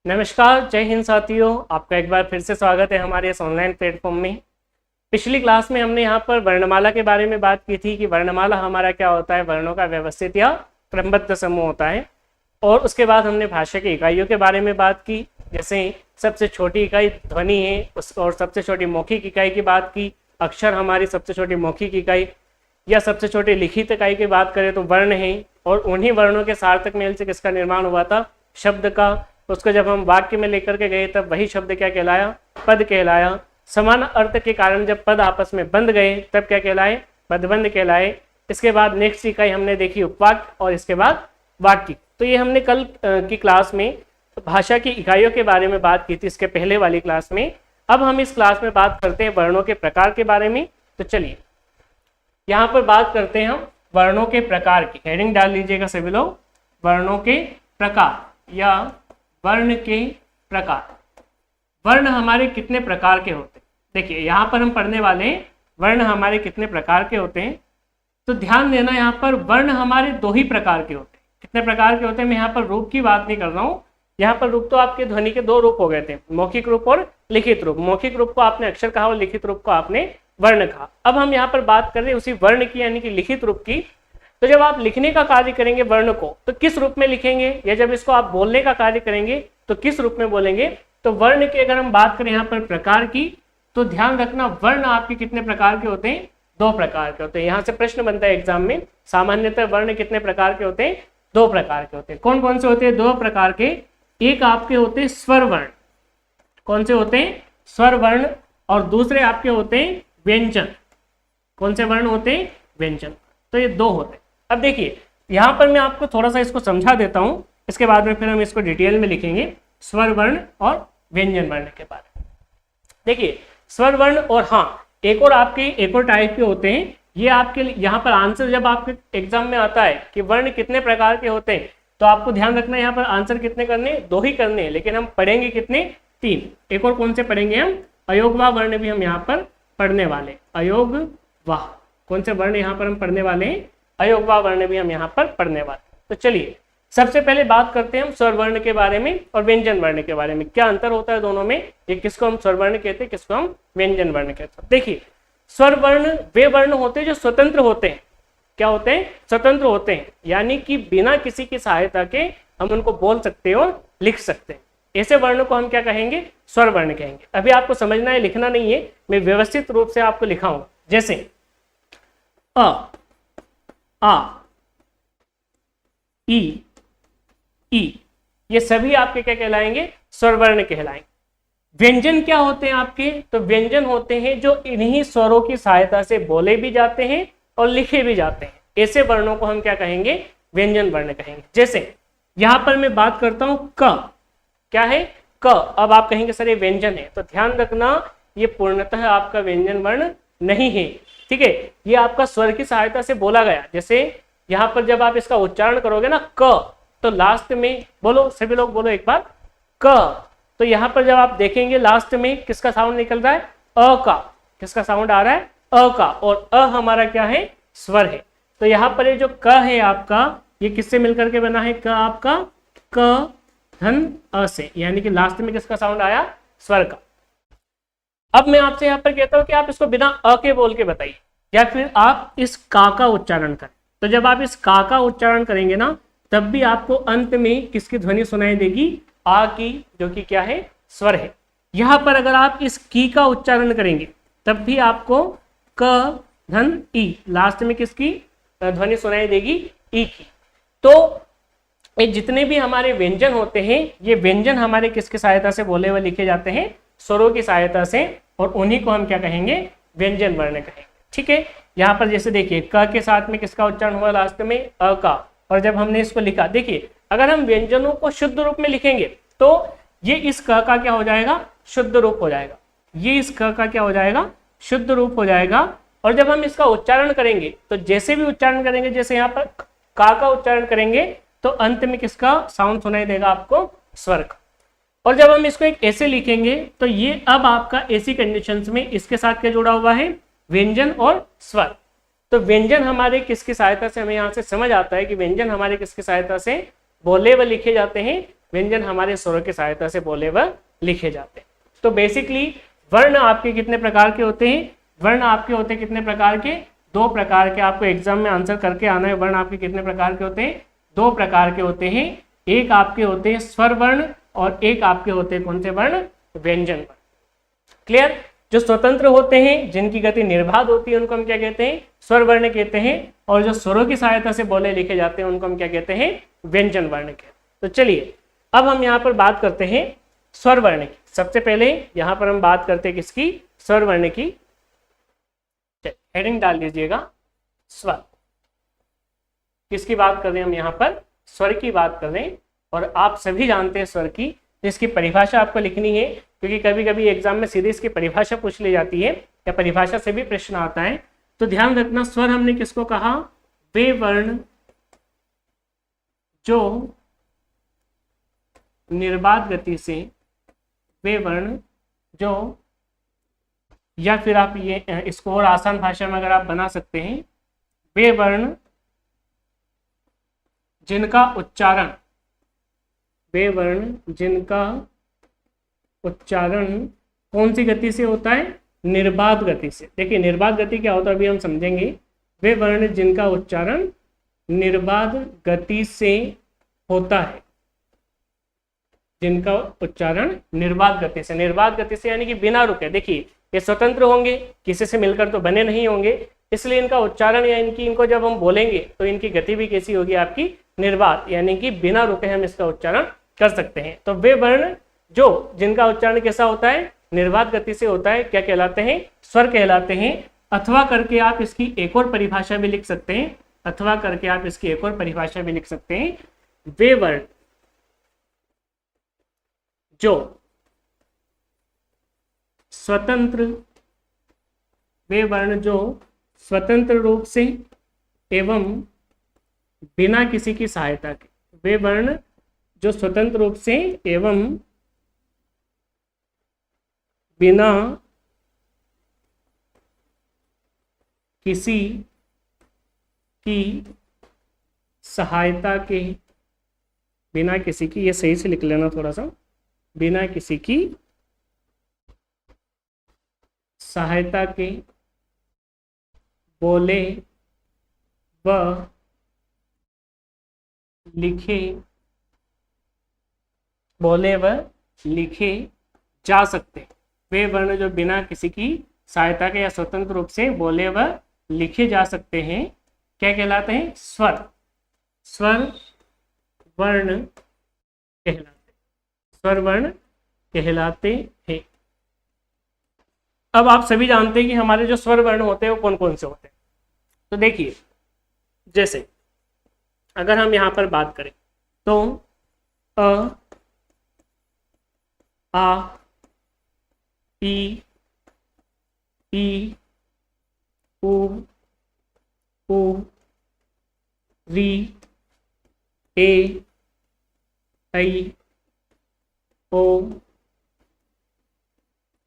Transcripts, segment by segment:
नमस्कार, जय हिंद साथियों। आपका एक बार फिर से स्वागत है हमारे इस ऑनलाइन प्लेटफॉर्म में। पिछली क्लास में हमने यहाँ पर वर्णमाला के बारे में बात की थी कि वर्णमाला हमारा क्या होता है, वर्णों का व्यवस्थित या क्रमबद्ध समूह होता है। और उसके बाद हमने भाषा की इकाइयों के बारे में बात की, जैसे सबसे छोटी इकाई ध्वनि है और सबसे छोटी मौखिक इकाई की बात की। अक्षर हमारी सबसे छोटी मौखिक इकाई या सबसे छोटी लिखित इकाई की बात करें तो वर्ण है, और उन्हीं वर्णों के सार्थक मेल से किसका निर्माण हुआ था, शब्द का। उसको जब हम वाक्य में लेकर के गए तब वही शब्द क्या कहलाया, पद कहलाया। समान अर्थ के कारण जब पद आपस में बंध गए तब क्या कहलाए, पदबंध कहलाए। इसके बाद नेक्स्ट इकाई हमने देखी उपवाक्य, और इसके बाद वाक्य। तो ये हमने कल की क्लास में भाषा की इकाइयों के बारे में बात की थी, इसके पहले वाली क्लास में। अब हम इस क्लास में बात करते हैं वर्णों के प्रकार के बारे में। तो चलिए यहाँ पर बात करते हैं हम वर्णों के प्रकार की। हेडिंग डाल लीजिएगा सभी लोग, वर्णों के प्रकार या वर्ण के प्रकार। वर्ण हमारे कितने प्रकार के होते हैं, देखिए यहाँ पर हम पढ़ने वाले हैं वर्ण हमारे कितने प्रकार के होते हैं। तो ध्यान देना, यहाँ पर वर्ण हमारे दो ही प्रकार के होते हैं। कितने प्रकार के होते हैं, मैं यहाँ पर रूप की बात नहीं कर रहा हूँ। यहाँ पर रूप तो आपके ध्वनि के दो रूप हो गए थे, मौखिक रूप और लिखित रूप। मौखिक रूप को आपने अक्षर कहा और लिखित रूप को आपने वर्ण कहा। अब हम यहाँ पर बात कर रहे हैं उसी वर्ण की, यानी कि लिखित रूप की। तो जब आप लिखने का कार्य करेंगे वर्ण को, तो किस रूप में लिखेंगे, या जब इसको आप बोलने का कार्य करेंगे तो किस रूप में बोलेंगे। तो वर्ण की अगर हम बात करें यहाँ पर प्रकार की, तो ध्यान रखना वर्ण आपके कितने प्रकार के होते हैं, दो प्रकार के होते हैं। यहाँ से प्रश्न बनता है एग्जाम में, सामान्यतः वर्ण कितने प्रकार के होते हैं, दो प्रकार के होते हैं। कौन कौन से होते हैं दो प्रकार के, एक आपके होते हैं स्वर वर्ण। कौन से होते हैं, स्वर वर्ण। और दूसरे आपके होते हैं व्यंजन। कौन से वर्ण होते हैं, व्यंजन। तो ये दो होते हैं। अब देखिए यहाँ पर मैं आपको थोड़ा सा इसको समझा देता हूँ, इसके बाद में फिर हम इसको डिटेल में लिखेंगे स्वर वर्ण और व्यंजन वर्ण के बारे में। देखिए स्वर वर्ण, और हाँ एक और आपके एक और टाइप के होते हैं। ये आपके यहाँ पर आंसर जब आपके एग्जाम में आता है कि वर्ण कितने प्रकार के होते हैं, तो आपको ध्यान रखना है यहाँ पर आंसर कितने करने, दो ही करने हैं, लेकिन हम पढ़ेंगे कितने, तीन। एक और कौन से पढ़ेंगे हम, अयोगवाह वर्ण भी हम यहाँ पर पढ़ने वाले। अयोगवाह कौन से वर्ण यहाँ पर हम पढ़ने वाले हैं, अयोगवाह वर्ण भी हम यहाँ पर पढ़ने वाले। तो चलिए सबसे पहले बात करते हैं हम स्वर वर्ण के बारे में और व्यंजन वर्ण के बारे में। क्या अंतर होता है दोनों में, ये किसको हम स्वर वर्ण कहते हैं, किसको हम व्यंजन वर्ण कहते हैं। देखिए स्वर वर्ण वे वर्ण होते हैं जो स्वतंत्र होते हैं। क्या होते हैं, स्वतंत्र होते हैं, यानी कि बिना किसी की सहायता के हम उनको बोल सकते हैं और लिख सकते हैं। ऐसे वर्ण को हम क्या कहेंगे, स्वर वर्ण कहेंगे। अभी आपको समझना है, लिखना नहीं है, मैं व्यवस्थित रूप से आपको लिखाऊंगा। जैसे अ, आ, ई, ये सभी आपके क्या कहलाएंगे, स्वर वर्ण कहलाएंगे। व्यंजन क्या होते हैं आपके, तो व्यंजन होते हैं जो इन्हीं स्वरों की सहायता से बोले भी जाते हैं और लिखे भी जाते हैं। ऐसे वर्णों को हम क्या कहेंगे, व्यंजन वर्ण कहेंगे। जैसे यहां पर मैं बात करता हूं क, क्या है क। अब आप कहेंगे सर ये व्यंजन है, तो ध्यान रखना ये पूर्णतः आपका व्यंजन वर्ण नहीं है, ठीक है। ये आपका स्वर की सहायता से बोला गया। जैसे यहाँ पर जब आप इसका उच्चारण करोगे ना क, तो लास्ट में बोलो, सभी लोग बोलो एक बार, क। तो यहाँ पर जब आप देखेंगे लास्ट में किसका साउंड निकल रहा है, अ का। किसका साउंड आ रहा है, अ का। और अ हमारा क्या है, स्वर है। तो यहाँ पर ये जो क है आपका, ये किससे मिलकर के बना है, क आपका क धन अ से, यानी कि लास्ट में किसका साउंड आया, स्वर का। अब मैं आपसे यहाँ पर कहता हूँ कि आप इसको बिना अ के बोल के बताइए, या फिर आप इस का उच्चारण करें। तो जब आप इस का उच्चारण करेंगे ना, तब भी आपको अंत में किसकी ध्वनि सुनाई देगी, आ की, जो कि क्या है, स्वर है। यहाँ पर अगर आप इस की का उच्चारण करेंगे तब भी आपको क धन ई, लास्ट में किसकी ध्वनि सुनाई देगी, ई की। तो ये जितने भी हमारे व्यंजन होते हैं, ये व्यंजन हमारे किसकी सहायता से बोले व लिखे जाते हैं, स्वरों की सहायता से, और उन्हीं को हम क्या कहेंगे, व्यंजन वर्ण कहेंगे, ठीक है। यहाँ पर जैसे देखिए क के साथ में किसका उच्चारण हुआ, लास्ट में अ का। और जब हमने इसको लिखा, देखिए अगर हम व्यंजनों को शुद्ध रूप में लिखेंगे तो ये इस क का क्या हो जाएगा, शुद्ध रूप हो जाएगा। ये इस क का क्या हो जाएगा, शुद्ध रूप हो जाएगा। और जब हम इसका उच्चारण करेंगे, तो जैसे भी उच्चारण करेंगे, जैसे यहाँ पर का उच्चारण करेंगे तो अंत में किसका साउंड सुनाई देगा आपको, स्वर का। और जब हम इसको एक ऐसे लिखेंगे, तो ये अब आपका ऐसी कंडीशंस में इसके साथ क्या जुड़ा हुआ है, व्यंजन और स्वर। तो व्यंजन हमारे किसकी सहायता से, हमें यहाँ से समझ आता है कि व्यंजन हमारे किसकी सहायता से बोले व लिखे जाते हैं, व्यंजन हमारे स्वरों की सहायता से बोले व लिखे जाते हैं। तो बेसिकली वर्ण आपके कितने प्रकार के होते हैं? वर्ण आपके होते हैं कितने प्रकार के? 2 प्रकार के। आपको एग्जाम में आंसर करके आना है। वर्ण आपके कितने प्रकार के होते हैं? 2 प्रकार के होते हैं। एक आपके होते हैं स्वर वर्ण और एक आपके होते हैं कौन से वर्ण? व्यंजन वर्ण। क्लियर? जो स्वतंत्र होते हैं, जिनकी गति निर्बाध होती है, उनको हम क्या कहते हैं? स्वर वर्ण कहते हैं। और जो स्वरों की सहायता से बोले लिखे जाते हैं, उनको हम क्या कहते हैं? व्यंजन वर्ण कहते हैं। तो चलिए अब हम यहाँ पर बात करते हैं स्वर वर्ण की। सबसे पहले यहाँ पर हम बात करते हैं किसकी? स्वर वर्ण की। हेडिंग डाल लीजिएगा स्वर। किसकी बात कर रहे हैं हम यहाँ पर? स्वर की बात कर रहे हैं। और आप सभी जानते हैं स्वर की, जिसकी परिभाषा आपको लिखनी है, क्योंकि कभी कभी एग्जाम में सीधे इसकी परिभाषा पूछ ली जाती है या परिभाषा से भी प्रश्न आता है। तो ध्यान रखना, स्वर हमने किसको कहा? वे वर्ण जो निर्बाध गति से, वे वर्ण जो, या फिर आप ये इसको और आसान भाषा में अगर आप बना सकते हैं, वे वर्ण जिनका उच्चारण, वे वर्ण जिनका उच्चारण कौन सी गति से होता है? निर्बाध गति से। देखिए निर्बाध गति क्या होता है अभी हम समझेंगे। वे वर्ण जिनका उच्चारण निर्बाध गति से होता है, जिनका उच्चारण निर्बाध गति से, निर्बाध गति से यानी कि बिना रुके। देखिए ये स्वतंत्र होंगे, किसी से मिलकर तो बने नहीं होंगे, इसलिए इनका उच्चारण या इनको जब हम बोलेंगे तो इनकी गति भी कैसी होगी? आपकी निर्बाध, यानी कि बिना रुके हम इसका उच्चारण कर सकते हैं। तो वे वर्ण जो जिनका उच्चारण कैसा होता है? निर्बाध गति से होता है, क्या कहलाते हैं? स्वर कहलाते हैं। अथवा करके आप इसकी एक और परिभाषा भी लिख सकते हैं। अथवा करके आप इसकी एक और परिभाषा भी लिख सकते हैं। वे वर्ण जो स्वतंत्र, वे वर्ण जो स्वतंत्र रूप से एवं बिना किसी की सहायता के, वे वर्ण जो स्वतंत्र रूप से एवं बिना किसी की सहायता के, बिना किसी की, ये सही से लिख लेना थोड़ा सा, बिना किसी की सहायता के बोले व लिखे, बोले व लिखे जा सकते। वे वर्ण जो बिना किसी की सहायता के या स्वतंत्र रूप से बोले व लिखे जा सकते हैं, क्या कहलाते हैं? स्वर। स्वर वर्ण कहलाते, स्वर वर्ण कहलाते हैं। अब आप सभी जानते हैं कि हमारे जो स्वर वर्ण होते हैं वो कौन कौन से होते हैं। तो देखिए जैसे अगर हम यहाँ पर बात करें तो अ, आ, ई, उ, री, ए, ऐ, ओ,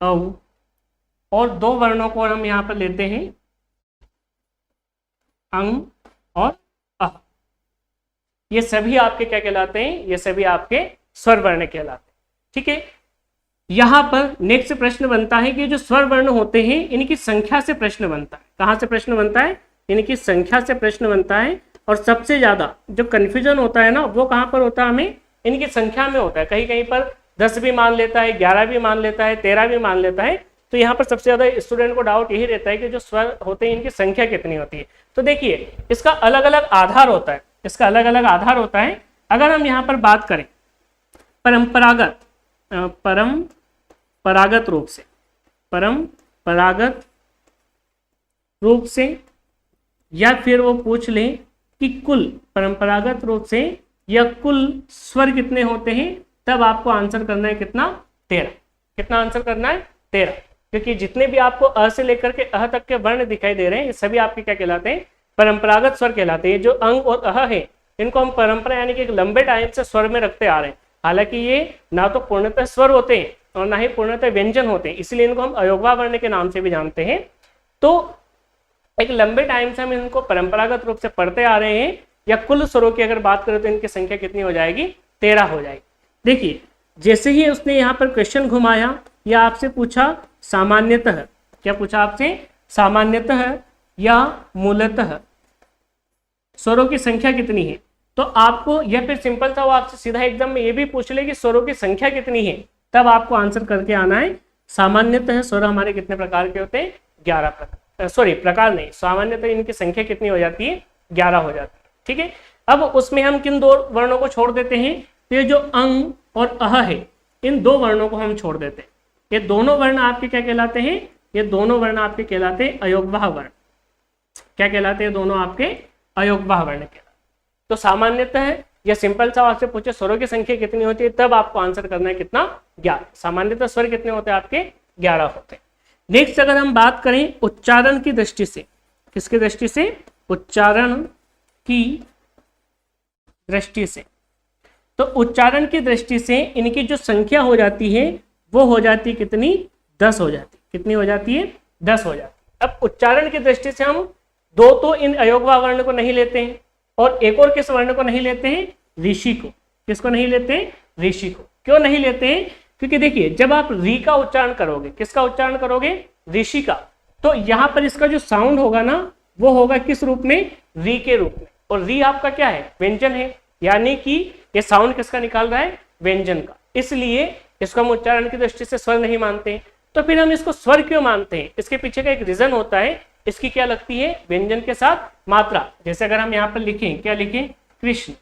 औ, और 2 वर्णों को हम यहाँ पर लेते हैं अंग और अ। ये सभी आपके क्या कहलाते हैं? ये सभी आपके स्वर वर्ण कहलाते हैं। ठीक है, यहाँ पर नेक्स्ट प्रश्न बनता है कि जो स्वर वर्ण होते हैं इनकी संख्या से प्रश्न बनता है। कहाँ से प्रश्न बनता है? इनकी संख्या से प्रश्न बनता है। और सबसे ज्यादा जो कंफ्यूजन होता है ना, वो कहाँ पर होता है? हमें इनकी संख्या में होता है। कहीं कहीं पर 10 भी मान लेता है, 11 भी मान लेता है, 13 भी मान लेता है। तो यहाँ पर सबसे ज्यादा स्टूडेंट को डाउट यही रहता है कि जो स्वर होते हैं इनकी संख्या कितनी होती है। तो देखिए इसका अलग अलग आधार होता है, इसका अलग अलग आधार होता है। अगर हम यहाँ पर बात करें परंपरागत रूप से, परंपरागत रूप से, या फिर वो पूछ लें कि कुल परंपरागत रूप से या कुल स्वर कितने होते हैं, तब आपको आंसर करना है कितना? 13। कितना आंसर करना है? 13। क्योंकि जितने भी आपको अ से लेकर के अह तक के वर्ण दिखाई दे रहे हैं, ये सभी आपके क्या कहलाते हैं? परंपरागत स्वर कहलाते हैं। जो अंग और अह है इनको हम परंपरा यानी कि एक लंबे टाइम से स्वर में रखते आ रहे हैं। हालांकि ये ना तो पूर्णतः स्वर होते हैं और ना ही पूर्णतः व्यंजन होते हैं, इसलिए इनको हम अयोगवा वर्ण के नाम से भी जानते हैं। तो एक लंबे टाइम से हम इनको परंपरागत रूप से पढ़ते आ रहे हैं। या कुल स्वरों की अगर बात करें तो इनकी संख्या कितनी हो जाएगी? 13 हो जाएगी। देखिए जैसे ही उसने यहाँ पर क्वेश्चन घुमाया या आपसे पूछा सामान्यतः, क्या पूछा आपसे, सामान्यतः या मूलतः स्वरों की संख्या कितनी है, तो आपको यह फिर सिंपल था, वो आपसे सीधा एग्जाम में ये भी पूछ ले कि स्वरों की संख्या कितनी है, तब आपको आंसर करके आना है सामान्यतः स्वर हमारे कितने प्रकार के होते हैं, 11 प्रकार, सॉरी प्रकार नहीं, सामान्यतः इनकी संख्या कितनी हो जाती है, 11 हो जाती है। ठीक है, अब उसमें हम किन दो वर्णों को छोड़ देते हैं, तो ये जो अंग और अह है, इन दो वर्णों को हम छोड़ देते हैं। ये दोनों वर्ण आपके क्या कहलाते हैं, ये दोनों वर्ण आपके कहलाते हैं अयोगवाह वर्ण। क्या कहलाते हैं, दोनों आपके अयोगवाह वर्ण कहलाते। तो सामान्यतः या सिंपल सा आपसे पूछे स्वरों की संख्या कितनी होती है, तब आपको आंसर करना है कितना, 11। सामान्यतः स्वर कितने होते हैं आपके, 11 होते हैं। नेक्स्ट अगर हम बात करें उच्चारण की दृष्टि से, किसकी दृष्टि से, उच्चारण की दृष्टि से, तो उच्चारण की दृष्टि से इनकी जो संख्या हो जाती है वो हो जाती है कितनी, 10 हो जाती है। कितनी हो जाती है, 10 हो जाती है। अब उच्चारण की दृष्टि से हम दो तो इन अयोगवाह वर्ण को नहीं लेते हैं, और एक और किस वर्ण को नहीं लेते हैं, ऋषि को। किसको नहीं लेते हैं, ऋषि को। क्यों नहीं लेते हैं, क्योंकि देखिए जब आप री का उच्चारण करोगे, किसका उच्चारण करोगे, ऋषि का, तो यहाँ पर इसका जो साउंड होगा ना वो होगा किस रूप में, री के रूप में। और री आपका क्या है, व्यंजन है, यानी कि ये साउंड किसका निकाल रहा है, व्यंजन का। इसलिए इसको हम उच्चारण की दृष्टि से स्वर नहीं मानते हैं। तो फिर हम इसको स्वर क्यों मानते हैं, इसके पीछे का एक रीजन होता है। इसकी क्या लगती है, व्यंजन के साथ मात्रा। जैसे अगर हम यहाँ पर लिखें, क्या लिखें, कृष्ण,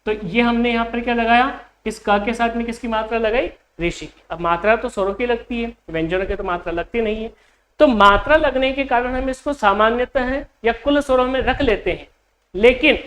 तो ये हमने यहाँ पर क्या लगाया, इस क के साथ में किसकी मात्रा लगाई, ऋषि की। अब मात्रा तो स्वरों की लगती है, व्यंजनों की तो मात्रा लगती नहीं है। तो मात्रा लगने के कारण हम इसको सामान्यतः या कुल स्वरों में रख लेते हैं। लेकिन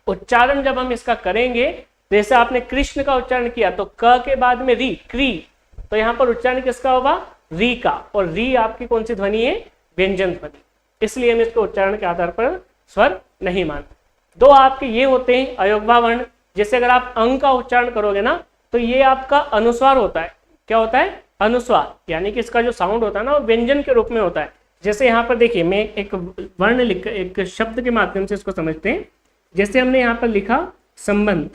उच्चारण जब हम इसका करेंगे, जैसे आपने कृष्ण का उच्चारण किया तो क के बाद में री, क्री, तो यहाँ पर उच्चारण किसका होगा, री का। और री आपकी कौन सी ध्वनि है, व्यंजन ध्वनि। इसलिए हम इसको उच्चारण के आधार पर स्वर नहीं मानते। दो आपके ये होते हैं अयोगवाह वर्ण। जैसे अगर आप अंग का उच्चारण करोगे ना, तो ये आपका अनुस्वार होता है। क्या होता है, अनुस्वार, यानी कि इसका जो साउंड होता है ना वो व्यंजन के रूप में होता है। जैसे यहाँ पर देखिए, मैं एक वर्ण लिख, एक शब्द के माध्यम से इसको समझते हैं। जैसे हमने यहाँ पर लिखा संबंध,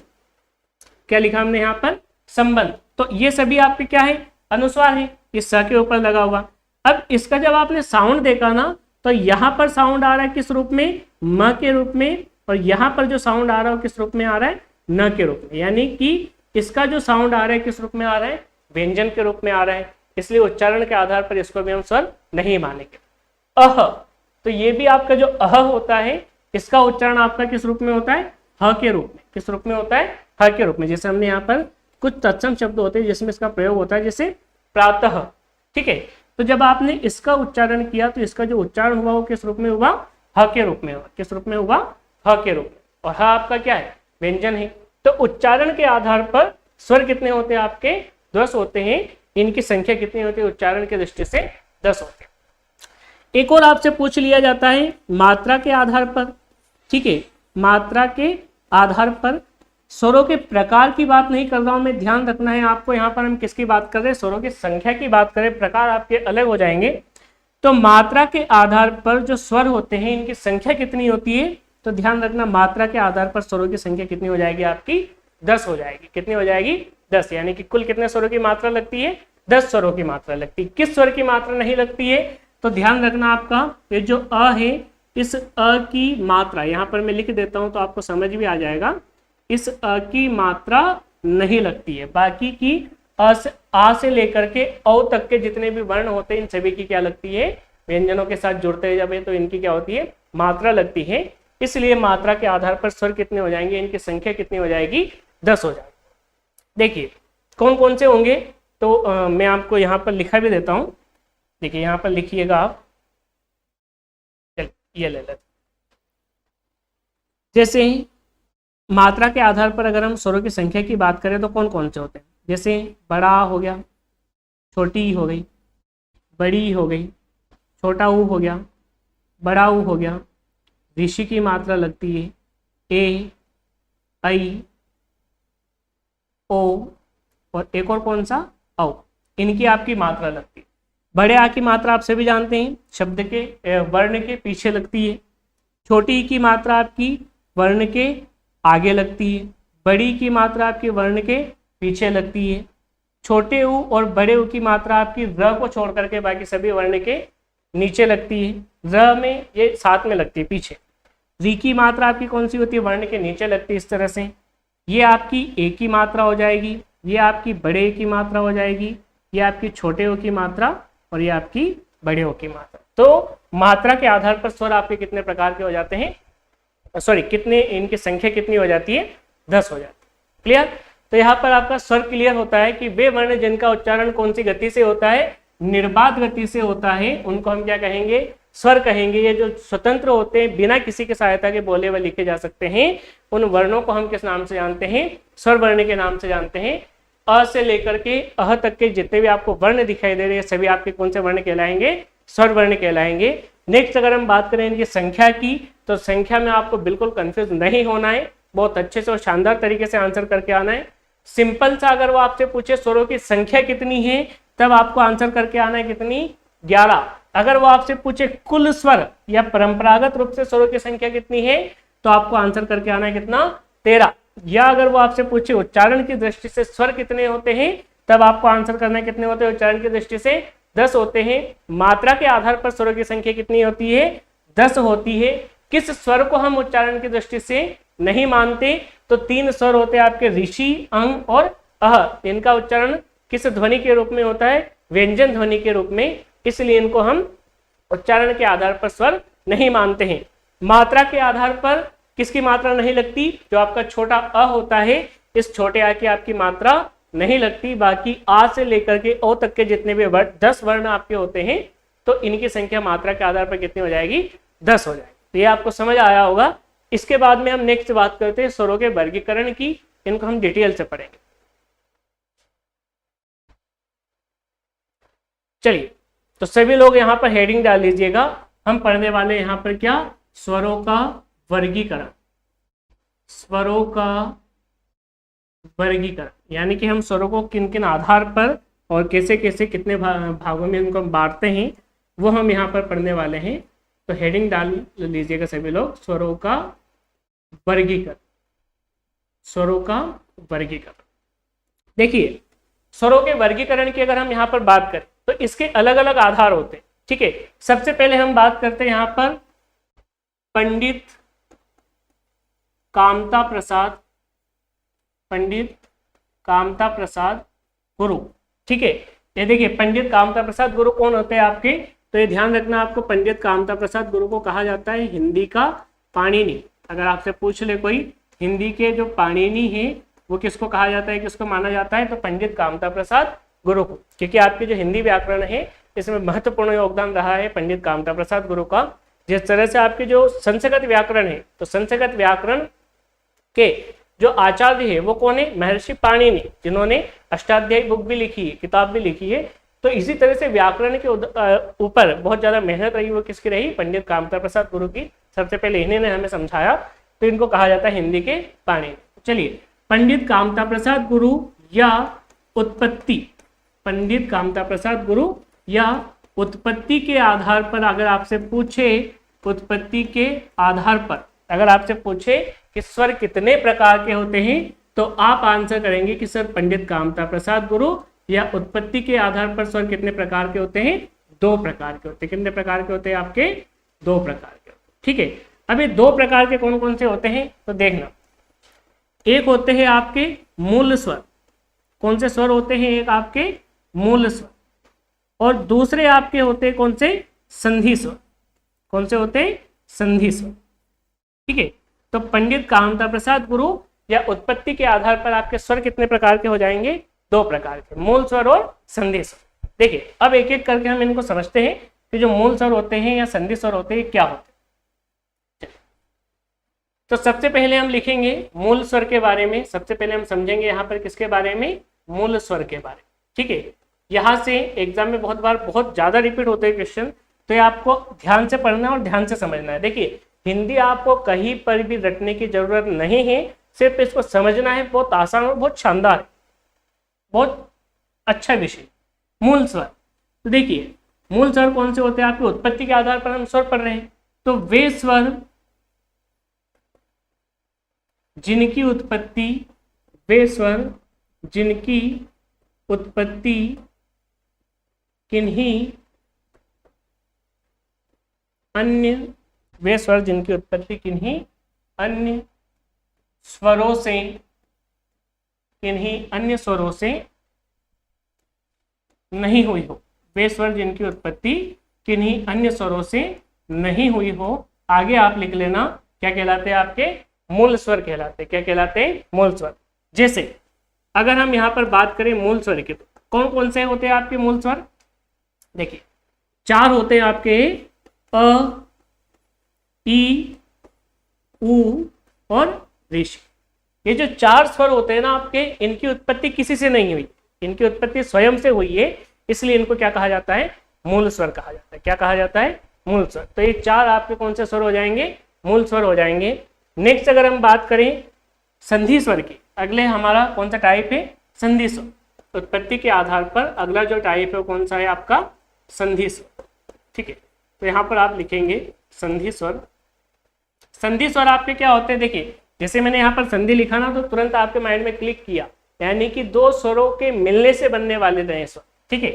क्या लिखा हमने यहाँ पर, संबंध, तो ये सभी आपके क्या है, अनुस्वार है, इस स के ऊपर लगा हुआ। अब इसका जब आपने साउंड देखा ना, तो यहाँ पर साउंड आ रहा है किस रूप में, म के रूप में, और यहाँ पर जो साउंड आ रहा है किस रूप में आ रहा है, न के रूप में। यानी कि इसका जो साउंड आ रहा है किस रूप में आ रहा है, व्यंजन के रूप में आ रहा है। इसलिए उच्चारण के आधार पर इसको भी हम स्वर नहीं मानेंगे। अह, तो ये भी आपका जो अह होता है, इसका उच्चारण आपका किस रूप में होता है, ह के रूप में। किस रूप में होता है, ह के रूप में। जैसे हमने यहाँ पर कुछ तत्सम शब्द होते हैं जिसमें इसका प्रयोग होता है, जैसे प्रातः। ठीक है, तो जब आपने इसका उच्चारण किया तो इसका जो उच्चारण हुआ वो किस रूप में हुआ, ह के रूप में हुआ। किस रूप में हुआ, ह के रूप में। और ह आपका क्या है, व्यंजन है। तो उच्चारण के आधार पर स्वर कितने होते हैं आपके, 10 होते हैं। इनकी संख्या कितनी होती है, उच्चारण की दृष्टि से 10 होते हैं। एक और आपसे पूछ लिया जाता है मात्रा के आधार पर। ठीक है, मात्रा के आधार पर, स्वरों के प्रकार की बात नहीं कर रहा हूं मैं, ध्यान रखना है आपको। यहाँ पर हम किसकी बात कर रहे हैं, स्वरों की संख्या की बात करें, प्रकार आपके अलग हो जाएंगे। तो मात्रा के आधार पर जो स्वर होते हैं इनकी संख्या कितनी होती है, तो ध्यान रखना मात्रा के आधार पर स्वरों की संख्या कितनी हो जाएगी आपकी, 10 हो जाएगी। कितनी हो जाएगी, 10। यानी कि कुल कितने स्वरों की मात्रा लगती है, 10 स्वरों की मात्रा लगती है। किस स्वर की मात्रा नहीं लगती है, तो ध्यान रखना आपका ये जो अ है, इस अ की मात्रा यहाँ पर मैं लिख देता हूं तो आपको समझ भी आ जाएगा। इस अ की मात्रा नहीं लगती है। बाकी की आ से लेकर के औ तक के जितने भी वर्ण होते हैं इन सभी की क्या लगती है, व्यंजनों के साथ जुड़ते हैं जब है तो इनकी क्या होती है, मात्रा लगती है। इसलिए मात्रा के आधार पर स्वर कितने हो जाएंगे, इनकी संख्या कितनी हो जाएगी, 10 हो जाएगी। देखिए कौन कौन से होंगे, तो मैं आपको यहाँ पर लिखा भी देता हूँ। देखिए यहाँ पर लिखिएगा आप, ये ले लेते। जैसे मात्रा के आधार पर अगर हम स्वरों की संख्या की बात करें तो कौन कौन से होते हैं, जैसे बड़ा हो गया, छोटी हो गई, बड़ी हो गई, छोटा ऊ हो गया, बड़ा ऊ हो गया, ऋषि की मात्रा लगती है, ए, आई, ओ, और एक और कौन सा, औ, इनकी आपकी मात्रा लगती है। बड़े आ की मात्रा आप सभी जानते हैं, शब्द के वर्ण के पीछे लगती है। छोटी की मात्रा आपकी वर्ण के आगे लगती है। बड़ी की मात्रा आपकी वर्ण के पीछे लगती है। छोटे ऊ और बड़े ऊ की मात्रा आपकी र को छोड़ करके बाकी सभी वर्ण के नीचे लगती है। र में ये साथ में लगती है पीछे। री की मात्रा आपकी कौन सी होती है, वर्ण के नीचे लगती है इस तरह से। ये आपकी ए की मात्रा हो जाएगी, ये आपकी बड़े ए की मात्रा हो जाएगी, ये आपकी छोटे ओ की मात्रा और ये आपकी बड़े ओ की मात्रा। तो मात्रा के आधार पर स्वर आपके कितने प्रकार के हो जाते हैं, सॉरी कितने, इनकी संख्या कितनी हो जाती है, 10 हो जाती है। क्लियर। तो यहाँ पर आपका स्वर क्लियर होता है कि वे वर्ण जिनका उच्चारण कौन सी गति से होता है, निर्बाध गति से होता है, उनको हम क्या कहेंगे, स्वर कहेंगे। ये जो स्वतंत्र होते हैं, बिना किसी की सहायता के बोले व लिखे जा सकते हैं, उन वर्णों को हम किस नाम से जानते हैं, स्वर वर्ण के नाम से जानते हैं। अ से लेकर के अह तक के जितने भी आपको वर्ण दिखाई दे रहे हैं सभी आपके कौन से वर्ण कहलाएंगे, स्वर वर्ण कहलाएंगे। नेक्स्ट अगर हम बात करें इनकी संख्या की, तो संख्या में आपको बिल्कुल कंफ्यूज नहीं होना है, बहुत अच्छे से और शानदार तरीके से आंसर करके आना है। सिंपल सा अगर वो आपसे पूछे स्वरों की संख्या कितनी है, तब आपको आंसर करके आना है कितनी, 11। अगर वो आपसे पूछे कुल स्वर या परंपरागत रूप से स्वरों की संख्या कितनी है, तो आपको आंसर करके आना है कितना, 13। या अगर वो आपसे पूछे उच्चारण की दृष्टि से स्वर कितने होते हैं, तब आपको आंसर करना है कितने होते हैं, उच्चारण की दृष्टि से 10 होते हैं। मात्रा के आधार पर स्वरों की संख्या कितनी होती है, 10 होती है। किस स्वर को हम उच्चारण की दृष्टि से नहीं मानते, तो 3 स्वर होते हैं आपके, ऋषि, अंग और अह। इनका उच्चारण किस ध्वनि के रूप में होता है, व्यंजन ध्वनि के रूप में, इसलिए इनको हम उच्चारण के आधार पर स्वर नहीं मानते हैं। मात्रा के आधार पर किसकी मात्रा नहीं लगती, जो आपका छोटा अ होता है, इस छोटे आ की आपकी मात्रा नहीं लगती। बाकी आ से लेकर के ओ तक के जितने भी 10 वर्ण आपके होते हैं, तो इनकी संख्या मात्रा के आधार पर कितनी हो जाएगी, 10 हो जाएगी। तो ये आपको समझ आया होगा। इसके बाद में हम नेक्स्ट बात करते हैं स्वरों के वर्गीकरण की, इनको हम डिटेल से पढ़ेंगे। चलिए, तो सभी लोग यहाँ पर हेडिंग डाल लीजिएगा। हम पढ़ने वाले यहाँ पर क्या, स्वरों का वर्गीकरण। स्वरों का वर्गीकरण यानी कि हम स्वरों को किन किन आधार पर और कैसे कैसे कितने भागों में उनको बांटते हैं, वो हम यहाँ पर पढ़ने वाले हैं। तो हेडिंग डाल लीजिएगा सभी लोग, स्वरों का वर्गीकरण। स्वरों का वर्गीकरण, देखिए स्वरों के वर्गीकरण की अगर हम यहाँ पर बात करें तो इसके अलग अलग आधार होते हैं। ठीक है, सबसे पहले हम बात करते हैं यहाँ पर पंडित कामता प्रसाद, पंडित कामता प्रसाद गुरु। ठीक है, ये देखिए पंडित कामता प्रसाद गुरु कौन होते हैं आपके, तो ये ध्यान रखना, आपको पंडित कामता प्रसाद गुरु को कहा जाता है हिंदी का पाणिनि। अगर आपसे पूछ ले कोई हिंदी के जो पाणिनि है वो किसको कहा जाता है, किसको माना जाता है, तो पंडित कामता प्रसाद गुरु को, क्योंकि आपके जो हिंदी व्याकरण है इसमें महत्वपूर्ण योगदान रहा है पंडित कामता प्रसाद गुरु का। जिस तरह से आपके जो संस्कृत व्याकरण है, तो संस्कृत व्याकरण के जो आचार्य है वो कौन है, महर्षि पाणिनि, जिन्होंने अष्टाध्यायी बुक भी लिखी है, किताब भी लिखी है। तो इसी तरह से व्याकरण के ऊपर बहुत ज्यादा मेहनत रही, वो किसकी रही, पंडित कामता प्रसाद गुरु की। सबसे पहले इन्हीं ने हमें समझाया, तो इनको कहा जाता है हिंदी के पाणिनि। चलिए, पंडित कामता प्रसाद गुरु या उत्पत्ति, पंडित कामता प्रसाद गुरु या उत्पत्ति के आधार पर अगर आपसे पूछे, उत्पत्ति के आधार पर अगर आपसे पूछे कि स्वर कितने प्रकार के होते हैं, तो आप आंसर करेंगे कि सर पंडित कामता प्रसाद गुरु या उत्पत्ति के आधार पर स्वर कितने प्रकार के होते हैं, 2 प्रकार के होते हैं। कितने प्रकार के होते हैं आपके, 2 प्रकार के। ठीक है, अभी 2 प्रकार के कौन कौन से होते हैं, तो देखना, एक होते हैं आपके मूल स्वर। कौन से स्वर होते हैं, एक आपके मूल स्वर, और दूसरे आपके होते हैं कौन से, संधि स्वर। कौन से होते हैं, संधि स्वर। ठीक है, तो पंडित कामता प्रसाद गुरु या उत्पत्ति के आधार पर आपके स्वर कितने प्रकार के हो जाएंगे, 2 प्रकार के, मूल स्वर और संधि स्वर। देखिए, अब एक एक करके हम इनको समझते हैं कि जो मूल स्वर होते हैं या संधि स्वर होते हैं क्या होते हैं। तो सबसे पहले हम लिखेंगे मूल स्वर के बारे में। सबसे पहले हम समझेंगे यहाँ पर किसके बारे में, मूल स्वर के बारे में। ठीक है, यहाँ से एग्जाम में बहुत बार बहुत ज्यादा रिपीट होते हैं क्वेश्चन, तो ये आपको ध्यान से पढ़ना और ध्यान से समझना है। देखिए, हिंदी आपको कहीं पर भी रटने की जरूरत नहीं है, सिर्फ इसको समझना है। बहुत आसान और बहुत शानदार है, बहुत अच्छा विषय, मूल स्वर। तो देखिए, मूल स्वर कौन से होते हैं आपकी, उत्पत्ति के आधार पर हम स्वर पढ़ रहे हैं, तो वे स्वर जिनकी उत्पत्ति, वे स्वर जिनकी उत्पत्ति किन्हीं अन्य, वे स्वर जिनकी उत्पत्ति किन्हीं अन्य स्वरों से, किन्हीं अन्य स्वरों से नहीं हुई हो। वे स्वर जिनकी उत्पत्ति किन्हीं अन्य स्वरों से नहीं हुई हो। आगे आप लिख लेना, क्या कहलाते हैं आपके? मूल स्वर कहलाते हैं। क्या कहलाते हैं? मूल स्वर। जैसे अगर हम यहाँ पर बात करें मूल स्वर के, तो कौन कौन से होते हैं आपके मूल स्वर? देखिए 4 होते हैं आपके, अ, ई, उ और ऋषि। ये जो 4 स्वर होते हैं ना आपके, इनकी उत्पत्ति किसी से नहीं हुई, इनकी उत्पत्ति स्वयं से हुई है, इसलिए इनको क्या कहा जाता है? मूल स्वर कहा जाता है। क्या कहा जाता है? मूल स्वर। तो ये 4 आपके कौन से स्वर हो जाएंगे? मूल स्वर हो जाएंगे। नेक्स्ट अगर हम बात करें संधि स्वर की, अगले हमारा कौन सा टाइप है? संधि स्वर। उत्पत्ति के आधार पर अगला जो टाइप है वो कौन सा है आपका? संधि स्वर। ठीक है, तो यहाँ पर आप लिखेंगे संधि स्वर। संधि स्वर आपके क्या होते हैं? देखिए जैसे मैंने यहाँ पर संधि लिखा ना, तो तुरंत आपके माइंड में क्लिक किया, यानी कि 2 स्वरों के मिलने से बनने वाले नए स्वर। ठीक है,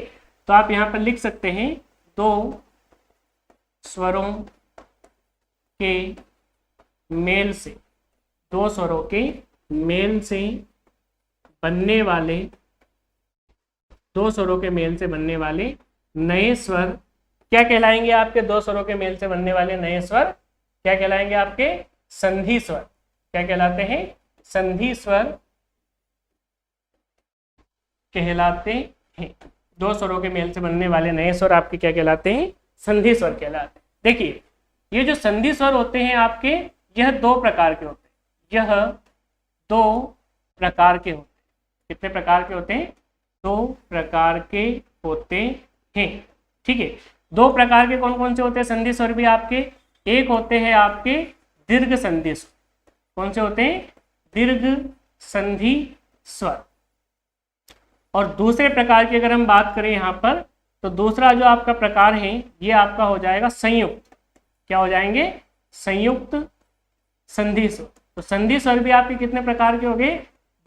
तो आप यहाँ पर लिख सकते हैं 2 स्वरों के मेल से, 2 स्वरों के मेल से बनने वाले, 2 स्वरों के मेल से बनने वाले नए स्वर क्या कहलाएंगे आपके? 2 स्वरों के मेल से बनने वाले नए स्वर क्या कहलाएंगे आपके? संधि स्वर। क्या कहलाते हैं? संधि स्वर कहलाते हैं। 2 स्वरों के मेल से बनने वाले नए स्वर आपके क्या कहलाते हैं? संधि स्वर कहलाते हैं। देखिए ये जो संधि स्वर होते हैं आपके, यह 2 प्रकार के होते हैं। यह 2 प्रकार के होते हैं। कितने प्रकार के होते हैं? 2 प्रकार के होते हैं। ठीक है, 2 प्रकार के कौन कौन से होते हैं संधि स्वर भी आपके? एक होते हैं आपके दीर्घ संधि स्वर। कौन से होते हैं? दीर्घ संधि स्वर। और दूसरे प्रकार की अगर हम बात करें यहाँ पर, तो दूसरा जो आपका प्रकार है ये आपका हो जाएगा संयुक्त। क्या हो जाएंगे? संयुक्त संधि स्वर। तो संधि स्वर भी आपके कितने प्रकार के हो गए?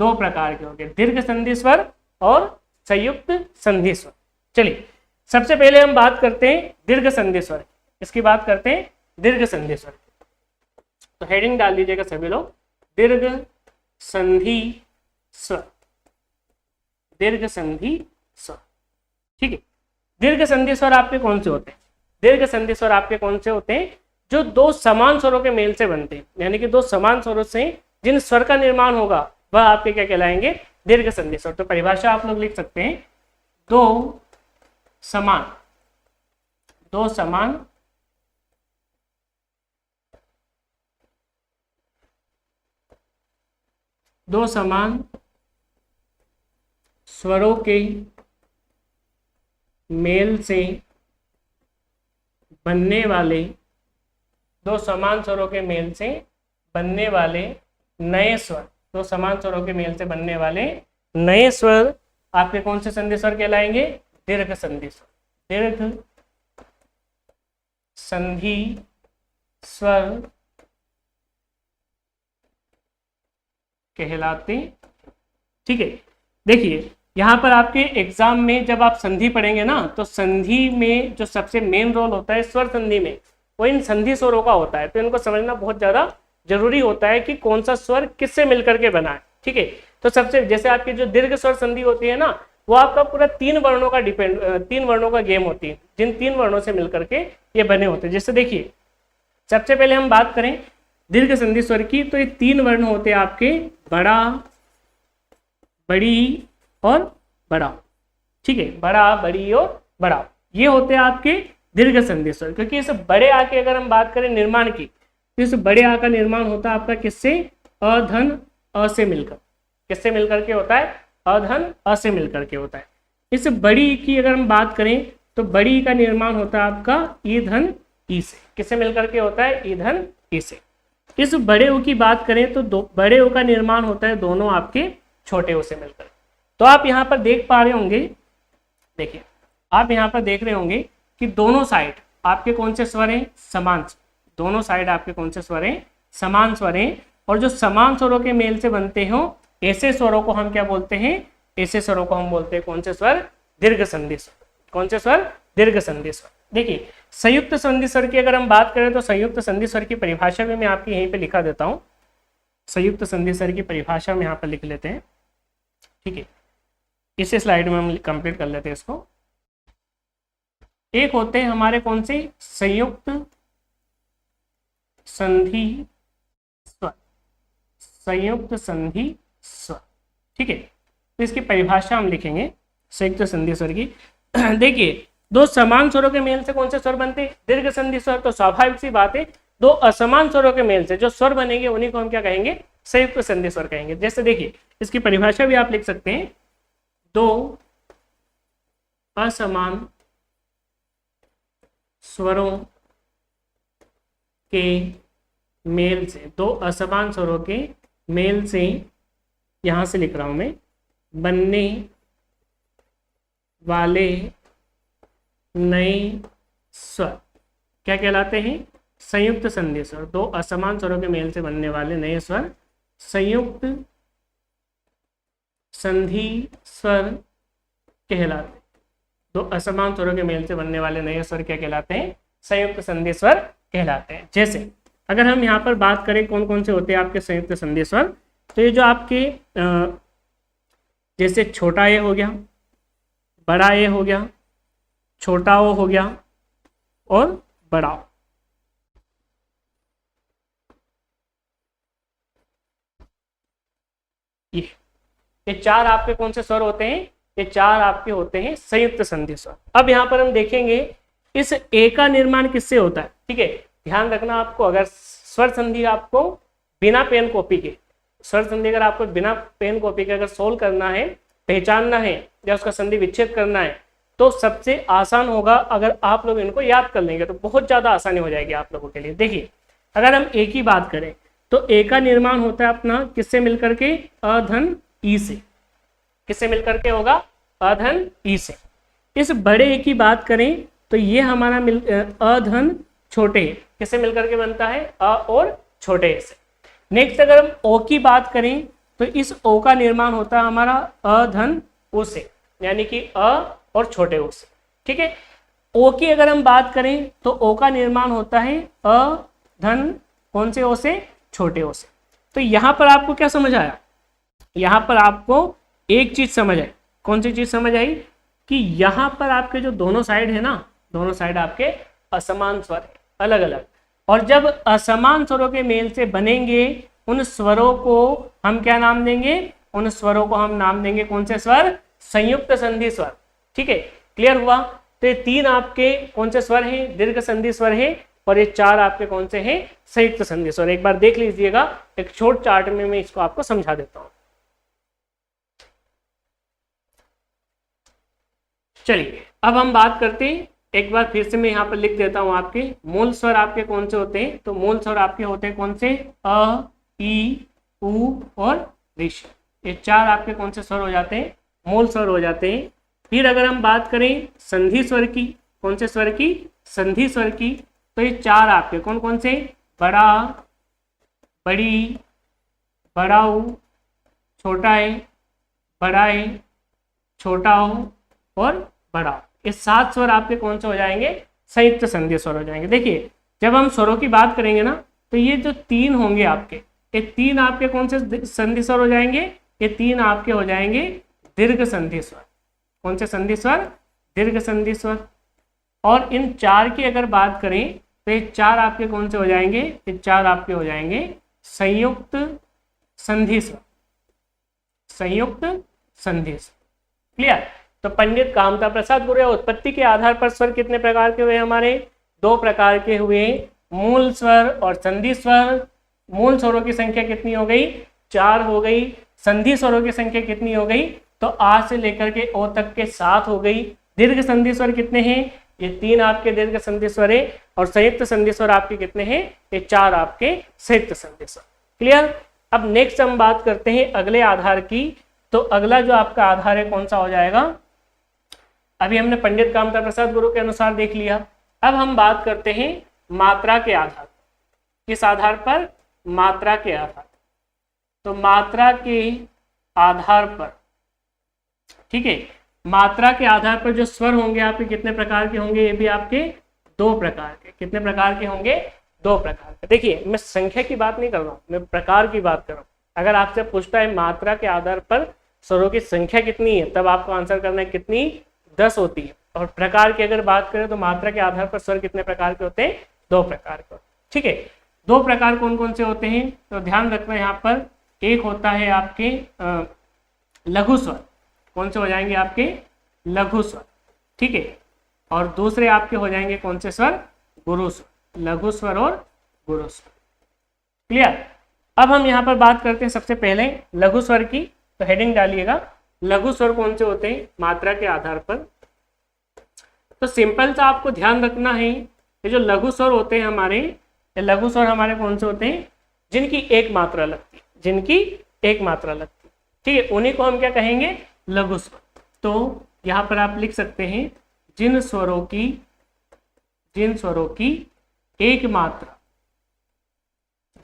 2 प्रकार के हो गए, दीर्घ संधि स्वर और संयुक्त संधि स्वर। चलिए सबसे पहले हम बात करते हैं दीर्घ संधि स्वर। इसकी बात करते हैं दीर्घ संधि स्वर। तो हेडिंग डाल दीजिएगा सभी लोग, दीर्घ संधि स्वर। दीर्घ संधि स्वर। ठीक है, दीर्घ संधि स्वर आपके कौन से होते हैं? दीर्घ संधि स्वर आपके कौन से होते हैं? जो 2 समान स्वरों के मेल से बनते हैं, यानी कि 2 समान स्वरों से जिन स्वर का निर्माण होगा वह आपके क्या कहलाएंगे? दीर्घ संधि स्वर। तो परिभाषा आप लोग लिख सकते हैं, 2 समान, 2 समान स्वरों के मेल से बनने वाले, 2 समान स्वरों के मेल से बनने वाले नए स्वर, 2 समान स्वरों के मेल से बनने वाले नए स्वर आपके कौन से संधि स्वर कहलाएंगे? दीर्घ संधि स्वर। दीर्घ संधि स्वर कहलाते। ठीक है, देखिए यहाँ पर आपके एग्जाम में जब आप संधि पढ़ेंगे ना, तो संधि में जो सबसे मेन रोल होता है स्वर संधि में, वो इन संधि स्वरों का होता है। तो इनको समझना बहुत ज्यादा जरूरी होता है कि कौन सा स्वर किससे मिलकर के बना है। ठीक है, तो सबसे जैसे आपकी जो दीर्घ स्वर संधि होती है ना, वो आपका पूरा 3 वर्णों का 3 वर्णों का गेम होती है, जिन 3 वर्णों से मिलकर के ये बने होते हैं। जैसे देखिए सबसे पहले हम बात करें दीर्घ संधि स्वर की, तो ये 3 वर्ण होते हैं आपके, बड़ा, बड़ी और बड़ा। ठीक है, बड़ा, बड़ी और बड़ा, ये होते हैं आपके दीर्घ संधि स्वर। क्योंकि इस बड़े आ की अगर हम बात करें निर्माण की, तो इस बड़े आ का निर्माण होता है आपका किससे? अधन अ से मिलकर। किससे मिलकर के होता है? अधन अ से मिलकर के होता है। इस बड़ी की अगर हम बात करें, तो बड़ी का निर्माण होता है आपका ईधन ई से। किससे मिलकर के होता है? ईधन ई से। इस बड़े ओ की बात करें तो बड़े ओ का निर्माण होता है दोनों आपके छोटे ओ से मिलकर। तो आप यहाँ पर देख पा रहे होंगे, देखिए आप यहाँ पर देख रहे होंगे कि दोनों साइड आपके कौन से स्वर हैं? समान। दोनों साइड आपके कौन से स्वर हैं? समान स्वर हैं। और जो समान स्वरों के मेल से बनते हो ऐसे स्वरों को हम क्या बोलते हैं? ऐसे स्वरों को हम बोलते हैं कौन से स्वर? दीर्घ संधि स्वर। कौन से स्वर? दीर्घ संधि स्वर। देखिए संयुक्त संधि स्वर की अगर हम बात करें तो संयुक्त संधि स्वर की परिभाषा भी मैं आपकी यहीं पे लिखा देता हूं। संयुक्त संधि स्वर की परिभाषा हम यहाँ पर लिख लेते हैं, ठीक है। इसी स्लाइड में हम कंप्लीट कर लेते हैं इसको। एक होते हैं हमारे कौन से? संयुक्त संधि स्वर, संयुक्त संधि स्वर, ठीक है। तो इसकी परिभाषा हम लिखेंगे संयुक्त संधि स्वर की। देखिए दो समान स्वरों के मेल से कौन से स्वर बनते हैं? दीर्घ संधि स्वर। तो स्वाभाविक सी बात है दो असमान स्वरों के मेल से जो स्वर बनेंगे उन्हीं को हम क्या कहेंगे? संयुक्त संधि स्वर कहेंगे। जैसे देखिए इसकी परिभाषा भी आप लिख सकते हैं, दो असमान स्वरों के मेल से, दो असमान स्वरों के मेल से, यहां से लिख रहा हूं मैं, बनने वाले नए स्वर क्या कहलाते हैं? संयुक्त संधि स्वर। दो असमान स्वरों के मेल से बनने वाले नए स्वर संयुक्त संधि स्वर कहलाते हैं। दो असमान स्वरों के मेल से बनने वाले नए स्वर क्या कहलाते हैं? संयुक्त संधि स्वर कहलाते हैं। जैसे अगर हम यहाँ पर बात करें कौन कौन से होते हैं आपके संयुक्त संधि स्वर, तो ये जो आपके जैसे छोटा ए हो गया, बड़ा ए हो गया, छोटा ओ हो गया और बड़ा ओ। ये चार आपके कौन से स्वर होते हैं? ये चार आपके होते हैं संयुक्त संधि स्वर। अब यहाँ पर हम देखेंगे इस ए का निर्माण किससे होता है, ठीक है। ध्यान रखना आपको, अगर स्वर संधि आपको बिना पेन कॉपी के, स्वर संधि अगर आपको बिना पेन कॉपी के अगर सोल्व करना है, पहचानना है या उसका संधि विच्छेद करना है, तो सबसे आसान होगा अगर आप लोग इनको याद कर लेंगे तो बहुत ज्यादा आसानी हो जाएगी आप लोगों के लिए। देखिए अगर हम ए की बात करें तो ए का निर्माण होता है अपना किससे मिलकर के? अधन ई से। किससे मिलकर के होगा? अधन ई से। इस बड़े ए की बात करें तो ये हमारा अधन छोटे ए किससे मिलकर के बनता है? अ और छोटे ए से। नेक्स्ट अगर हम ओ की बात करें तो इस ओ का निर्माण होता है हमारा अधन ओ से, यानी कि अ और छोटे ओ से, ठीक है। ओ की अगर हम बात करें तो ओ का निर्माण होता है अ धन कौन से ओ से? छोटे ओ से। तो यहां पर आपको क्या समझ आया? यहां पर आपको एक चीज समझ आई। कौन सी चीज समझ आई? कि यहां पर आपके जो दोनों साइड है ना, दोनों साइड आपके असमान स्वर है, अलग अलग। और जब असमान स्वरों के मेल से बनेंगे उन स्वरों को हम क्या नाम देंगे? उन स्वरों को हम नाम देंगे कौन से स्वर? संयुक्त संधि स्वर, ठीक है। क्लियर हुआ? तो ये तीन आपके कौन से स्वर हैं? दीर्घ संधि स्वर है। और ये चार आपके कौन से हैं? संयुक्त संधि स्वर। एक बार देख लीजिएगा, एक छोट चार्ट में मैं इसको आपको समझा देता हूं। चलिए अब हम बात करते हैं, एक बार फिर से मैं यहाँ पर लिख देता हूं आपके मूल स्वर आपके कौन से होते हैं। तो मूल स्वर आपके होते हैं कौन से? अ, ई, उ और ऋष। ये चार आपके कौन से स्वर हो जाते हैं? मूल स्वर हो जाते हैं। फिर अगर हम बात करें संधि स्वर की, कौन से स्वर की? संधि स्वर की, तो ये चार आपके कौन कौन से? बड़ा, बड़ी, बड़ा उ, छोटा ए, बड़ा ए, छोटा उ और बड़ा। ये सात स्वर आपके कौन से हो जाएंगे? संयुक्त संधि स्वर हो जाएंगे। देखिए जब हम स्वरों की बात करेंगे ना, तो ये जो तीन होंगे आपके, ये तीन आपके कौन से संधि स्वर हो जाएंगे? ये तीन आपके हो जाएंगे दीर्घ संधि स्वर। कौन से संधि स्वर? दीर्घ संधि स्वर। और इन चार की अगर बात करें तो ये चार आपके कौन से हो जाएंगे? ये चार आपके हो जाएंगे संयुक्त संधि स्वर। संयुक्त संधि स्वर। क्लियर? तो पंडित कामता प्रसाद गुरु उत्पत्ति के आधार पर स्वर कितने प्रकार के हुए? हमारे दो प्रकार के हुए, मूल स्वर और संधि स्वर। मूल स्वरों की संख्या कितनी हो गई? चार हो गई। संधि स्वरों की संख्या कितनी हो गई? तो आ से लेकर के ओ तक के 7 हो गई। दीर्घ संधि स्वर कितने हैं? ये तीन आपके दीर्घ संधि स्वर है। और संयुक्त संधि स्वर आपके कितने हैं? ये चार आपके संयुक्त संधि स्वर। क्लियर? अब नेक्स्ट हम बात करते हैं अगले आधार की। तो अगला जो आपका आधार है कौन सा हो जाएगा? अभी हमने पंडित कामता प्रसाद गुरु के अनुसार देख लिया। अब हम बात करते हैं मात्रा के आधार। किस आधार पर? मात्रा के आधार। तो मात्रा के आधार पर ठीक है। मात्रा के आधार पर जो स्वर होंगे आपके कितने प्रकार के होंगे, ये भी आपके 2 प्रकार के। कितने प्रकार के होंगे, 2 प्रकार के। देखिए मैं संख्या की बात नहीं कर रहा हूँ, मैं प्रकार की बात कर रहा हूँ। अगर आपसे पूछता है मात्रा के आधार पर स्वरों की संख्या कितनी है, तब आपको आंसर करना है कितनी, 10 होती है। और प्रकार की अगर बात करें तो मात्रा के आधार पर स्वर कितने प्रकार के होते हैं, 2 प्रकार के। ठीक है, 2 प्रकार कौन कौन से होते हैं, तो ध्यान रखना यहाँ पर। एक होता है आपके लघु स्वर, कौन से हो जाएंगे आपके, लघु स्वर। ठीक है, और दूसरे आपके हो जाएंगे कौन से स्वर, गुरु स्वर। लघु स्वर और गुरु स्वर। क्लियर। अब हम यहाँ पर बात करते हैं सबसे पहले लघु स्वर की। तो हेडिंग डालिएगा, लघु स्वर कौन से होते हैं मात्रा के आधार पर। तो सिंपल सा आपको ध्यान रखना है, ये जो लघु स्वर होते हैं हमारे, ये लघु स्वर हमारे कौन से होते हैं, जिनकी एक मात्रा लगती है, जिनकी एक मात्रा लगती है। ठीक है, उन्हीं को हम क्या कहेंगे, लघु स्वर। तो यहाँ पर आप लिख सकते हैं जिन स्वरों की एक मात्रा,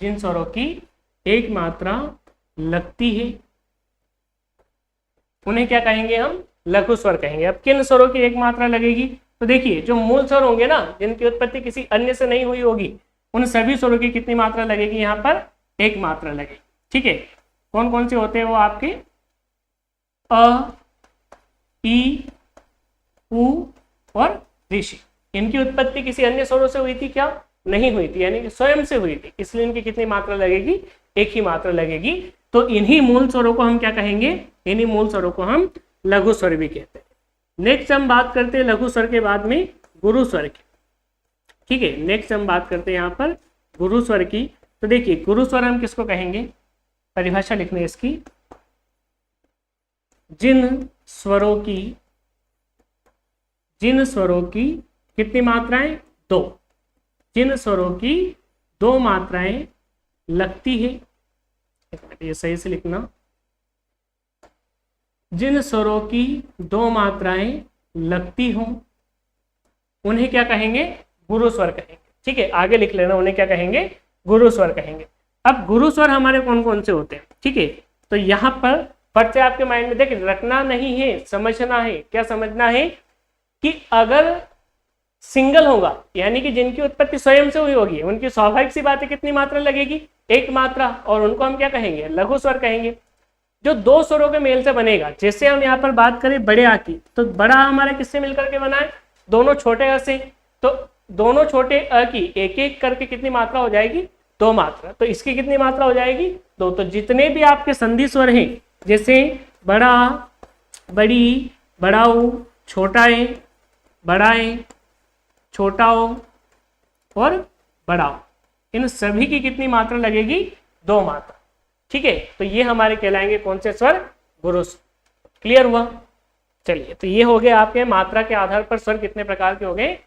जिन स्वरों की एक मात्रा लगती है, उन्हें क्या कहेंगे हम, लघु स्वर कहेंगे। अब किन स्वरों की एक मात्रा लगेगी, तो देखिए जो मूल स्वर होंगे ना, जिनकी उत्पत्ति किसी अन्य से नहीं हुई होगी, उन सभी स्वरों की कितनी मात्रा लगेगी, यहाँ पर एक मात्रा लगेगी। ठीक है, कौन कौन से होते हैं वो आपके, अ, ई, उ और ऋषि। इनकी उत्पत्ति किसी अन्य स्वरों से हुई थी क्या, नहीं हुई थी, यानी कि स्वयं से हुई थी, इसलिए इनकी कितनी मात्रा लगेगी, एक ही मात्रा लगेगी। तो इन्हीं मूल स्वरों को हम क्या कहेंगे, इन्हीं मूल स्वरों को हम लघु स्वर भी कहते हैं। नेक्स्ट हम बात करते हैं लघु स्वर के बाद में गुरु स्वर की। ठीक है, नेक्स्ट हम बात करते हैं यहाँ पर गुरु स्वर की। तो देखिए गुरु स्वर हम किसको कहेंगे, परिभाषा लिखने इसकी, जिन स्वरों की कितनी मात्राएं, 2। जिन स्वरों की 2 मात्राएं लगती है, ये सही से लिखना, जिन स्वरों की 2 मात्राएं लगती हों, उन्हें क्या कहेंगे, गुरु स्वर कहेंगे। ठीक है, आगे लिख लेना, उन्हें क्या कहेंगे, गुरु स्वर कहेंगे। अब गुरु स्वर हमारे कौन कौन से होते हैं। ठीक है, तो यहाँ पर फट से आपके माइंड में देखिए, रखना नहीं है, समझना है। क्या समझना है कि अगर सिंगल होगा, यानी कि जिनकी उत्पत्ति स्वयं से हुई होगी, उनकी स्वाभाविक सी बात है कितनी मात्रा लगेगी, एक मात्रा, और उनको हम क्या कहेंगे, लघु स्वर कहेंगे। जो 2 स्वरों के मेल से बनेगा, जैसे हम यहाँ पर बात करें बड़े आ की, तो बड़ा हमारा किससे मिलकर के बना है, दोनों छोटे अ से। तो दोनों छोटे अ की एक एक करके कितनी मात्रा हो जाएगी, 2 मात्रा। तो इसकी कितनी मात्रा हो जाएगी, 2। तो जितने भी आपके संधि स्वर हैं, जैसे बड़ा, बड़ी, बड़ाऊ, छोटा ए, बड़ा ए, छोटा ओ और बड़ाओ, इन सभी की कितनी मात्रा लगेगी, 2 मात्रा। ठीक है, तो ये हमारे कहलाएंगे कौन से स्वर, गुरु स्वर। क्लियर हुआ। चलिए, तो ये हो गए आपके मात्रा के आधार पर स्वर कितने प्रकार के हो गए,